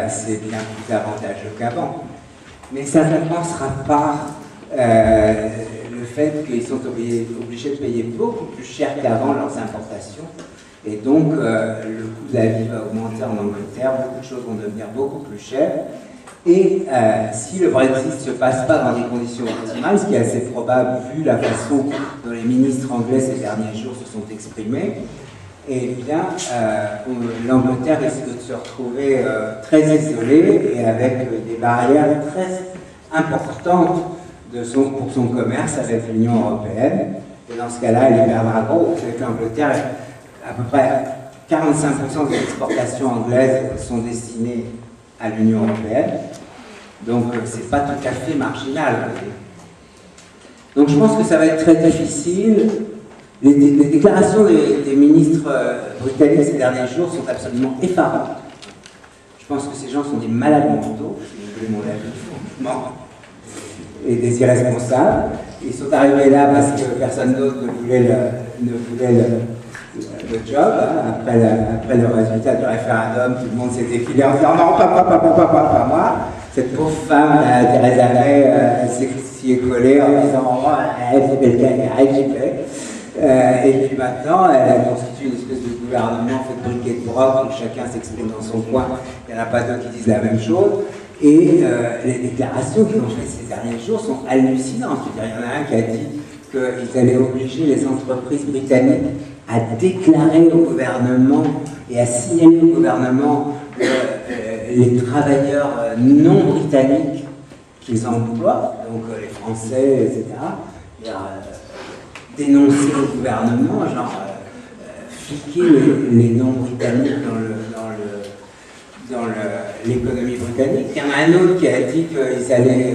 c'est bien plus avantageux qu'avant. Mais ça ne compensera pas le fait qu'ils sont obligés de payer beaucoup plus cher qu'avant leurs importations. Et donc, le coût de la vie va augmenter en Angleterre, beaucoup de choses vont devenir beaucoup plus chères. Et si le Brexit ne se passe pas dans des conditions optimales, ce qui est assez probable vu la façon dont les ministres anglais ces derniers jours se sont exprimés, eh bien, l'Angleterre risque de se retrouver très isolée et avec des barrières très importantes pour son commerce avec l'Union européenne. Et dans ce cas-là, elle y perdra gros. Vous savez que l'Angleterre, à peu près 45% des exportations anglaises sont destinées à l'Union européenne. Donc, c'est pas tout à fait marginal. Donc, je pense que ça va être très difficile. Les déclarations des ministres britanniques ces derniers jours sont absolument effarantes. Je pense que ces gens sont des malades mentaux, si vous voulez mon avis, franchement, et des irresponsables. Ils sont arrivés là parce que personne d'autre ne voulait le job. Après le résultat du référendum, tout le monde s'est défilé en disant non, pas moi. Cette pauvre femme, Theresa May, elle s'y est collée en disant oh, elle fait quelqu'un, j'y vais. Et puis maintenant, elle a constitué une espèce de gouvernement fait de briquet de broc où chacun s'exprime dans son coin. Il n'y en a pas d'autres qui disent la même chose. Et les déclarations qu'ils ont faites ces derniers jours sont hallucinantes. Il y en a un qui a dit qu'ils allaient obliger les entreprises britanniques à déclarer au gouvernement et à signaler au gouvernement les travailleurs non britanniques qu'ils emploient, donc les Français, etc. Dénoncer au gouvernement, genre fliquer les non-britanniques dans l'économie britannique. Il y en a un autre qui a dit qu'ils allaient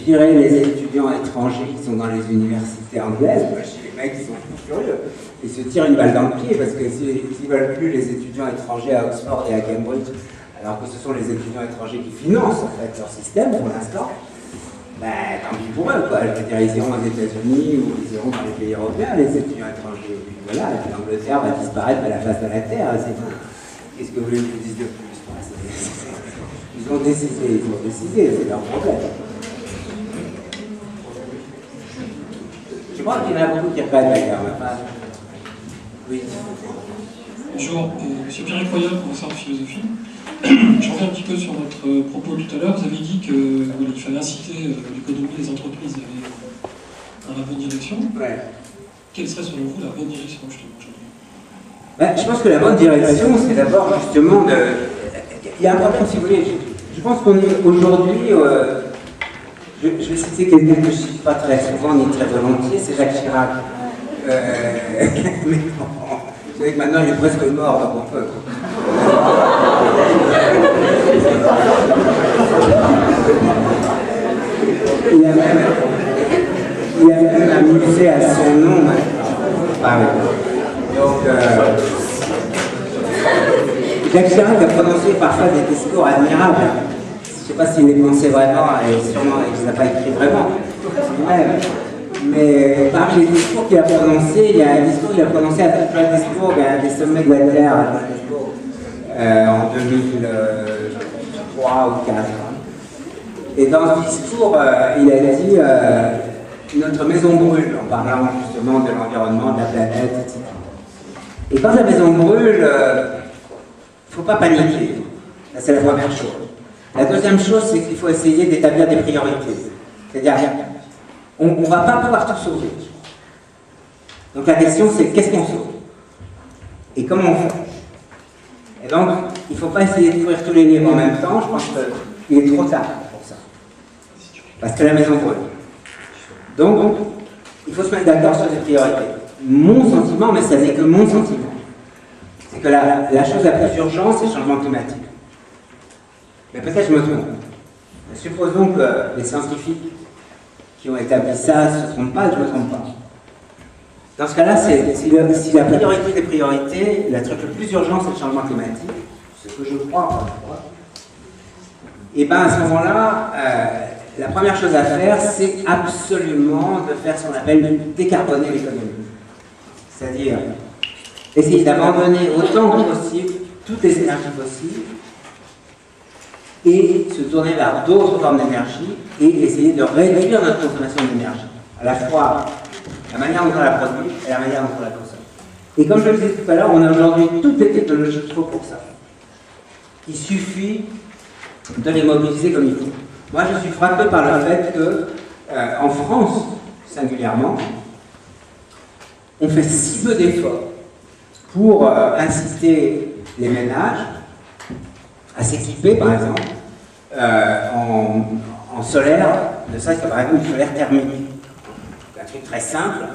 virer les étudiants étrangers qui sont dans les universités anglaises. Moi, chez les mecs, ils sont furieux. Ils se tirent une balle dans le pied parce que s'ils ne veulent plus les étudiants étrangers à Oxford et à Cambridge, alors que ce sont les étudiants étrangers qui financent en fait leur système pour l'instant, ben, tant pis pour eux, quoi. Je veux dire, ils iront aux États-Unis ou ils iront dans les pays européens, les étudiants étrangers. Et puis voilà, et puis l'Angleterre va disparaître de la face de la Terre. Qu'est-ce que vous voulez que je vous dise de plus? Ils ont décidé, c'est leur problème. Je crois qu'il y en a beaucoup qui répètent d'ailleurs. Oui. Bonjour, Monsieur Pierre Incroyable, professeur de philosophie. Je reviens un petit peu sur votre propos tout à l'heure. Vous avez dit qu'il fallait inciter l'économie, les entreprises à aller dans la bonne direction. Ouais. Quelle serait selon vous la bonne direction justement aujourd'hui? Ben, je pense que la bonne direction, c'est d'abord justement de... Il y a un problème, si vous voulez. Je pense qu'on est aujourd'hui... je vais citer quelqu'un que je ne cite pas très souvent ni très volontiers, c'est Jacques Chirac. Mais bon, vous savez que maintenant il est presque mort, donc on peut. Il a même un musée à son nom maintenant. Ah oui. Donc, Jacques Chirac a prononcé parfois des discours admirables. Je ne sais pas s'il les pensait vraiment, et sûrement qu'il n'a pas écrit vraiment. Mais parmi les discours qu'il a prononcés, il y a un discours qu'il a prononcé à Johannesburg, à des sommets de la Terre à Johannesburg, en 2003 ou 2004. Et dans ce discours, il a dit notre maison brûle, en parlant justement de l'environnement, de la planète, etc. Et quand la maison brûle, il ne faut pas paniquer. C'est la première chose. La deuxième chose, c'est qu'il faut essayer d'établir des priorités. C'est-à-dire, on ne va pas pouvoir tout sauver. Donc la question, c'est qu'est-ce qu'on sauve? Et comment on fait? Et donc, il ne faut pas essayer d'ouvrir tous les livres en même temps. Je pense qu'il est trop tard pour ça. Parce que la maison brûle. Donc, il faut se mettre d'accord sur les priorités. Mon sentiment, mais ça n'est que mon sentiment, c'est que la chose la plus urgente, c'est le changement climatique. Mais peut-être je me trompe. Supposons que les scientifiques qui ont établi ça ne se trompent pas, je ne me trompe pas. Dans ce cas-là, si la priorité des priorités, le truc le plus urgent, c'est le changement climatique, ce que je crois, encore une fois, et bien à ce moment-là, la première chose à faire, c'est absolument de faire ce qu'on appelle décarboner l'économie. C'est-à-dire essayer d'abandonner autant que possible toutes les énergies fossiles et se tourner vers d'autres formes d'énergie et essayer de réduire notre consommation d'énergie. À la fois la manière dont on la produit et la manière dont on la consomme. Et comme je le disais tout à l'heure, on a aujourd'hui toutes les technologies qu'il faut pour ça. Il suffit de les mobiliser comme il faut. Moi, je suis frappé par le fait que, en France, singulièrement, on fait si peu d'efforts pour inciter les ménages à s'équiper, par exemple, en solaire, ne serait-ce que par exemple du solaire thermique. Un truc très simple,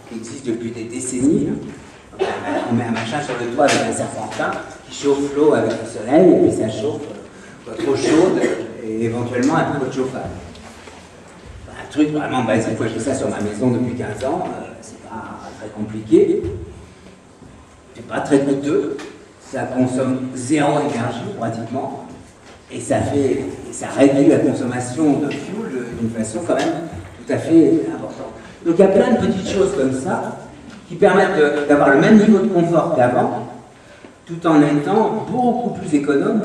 qui existe depuis des décennies. On met un machin sur le toit avec un serpentin qui chauffe l'eau avec le soleil, et puis ça chauffe trop chaude, et éventuellement un peu de chauffage. Un truc vraiment basique, moi je fais ça sur ma maison depuis 15 ans, c'est pas très compliqué, c'est pas très coûteux, ça consomme zéro énergie pratiquement, et ça réduit la consommation de fuel d'une façon quand même tout à fait importante. Donc il y a plein de petites choses comme ça qui permettent d'avoir le même niveau de confort qu'avant, tout en étant beaucoup plus économe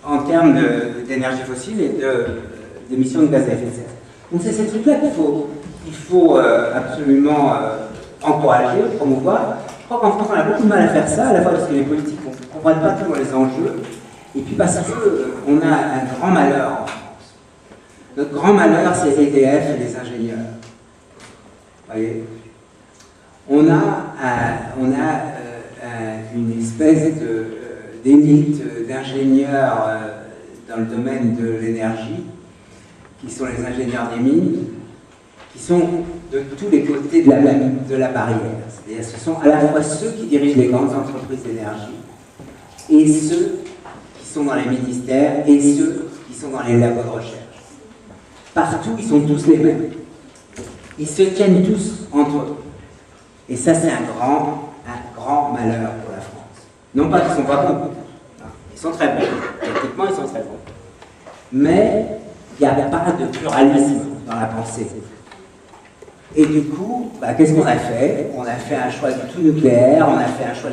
en termes d'énergie fossile et d'émissions de gaz à effet de serre. Donc c'est ces trucs-là qu'il faut absolument encourager, promouvoir. Je crois qu'en France on a beaucoup de mal à faire ça, à la fois parce que les politiques ne comprennent pas toujours les enjeux, et puis parce qu'on a un grand malheur en France. Notre grand malheur, c'est EDF et les ingénieurs. Vous voyez, on a une espèce d'élite d'ingénieurs dans le domaine de l'énergie, qui sont les ingénieurs des mines, qui sont de tous les côtés de la barrière. C'est-à-dire ce sont à la fois ceux qui dirigent les grandes entreprises d'énergie et ceux qui sont dans les ministères et ceux qui sont dans les labos de recherche. Partout, ils sont tous les mêmes. Ils se tiennent tous entre eux. Et ça, c'est un grand malheur pour la France. Non pas qu'ils ne sont pas bons. Ils sont très bons. Techniquement, ils sont très bons. Mais il n'y a pas de pluralisme dans la pensée. Et du coup, qu'est-ce qu'on a fait? On a fait un choix du tout nucléaire, on a fait un choix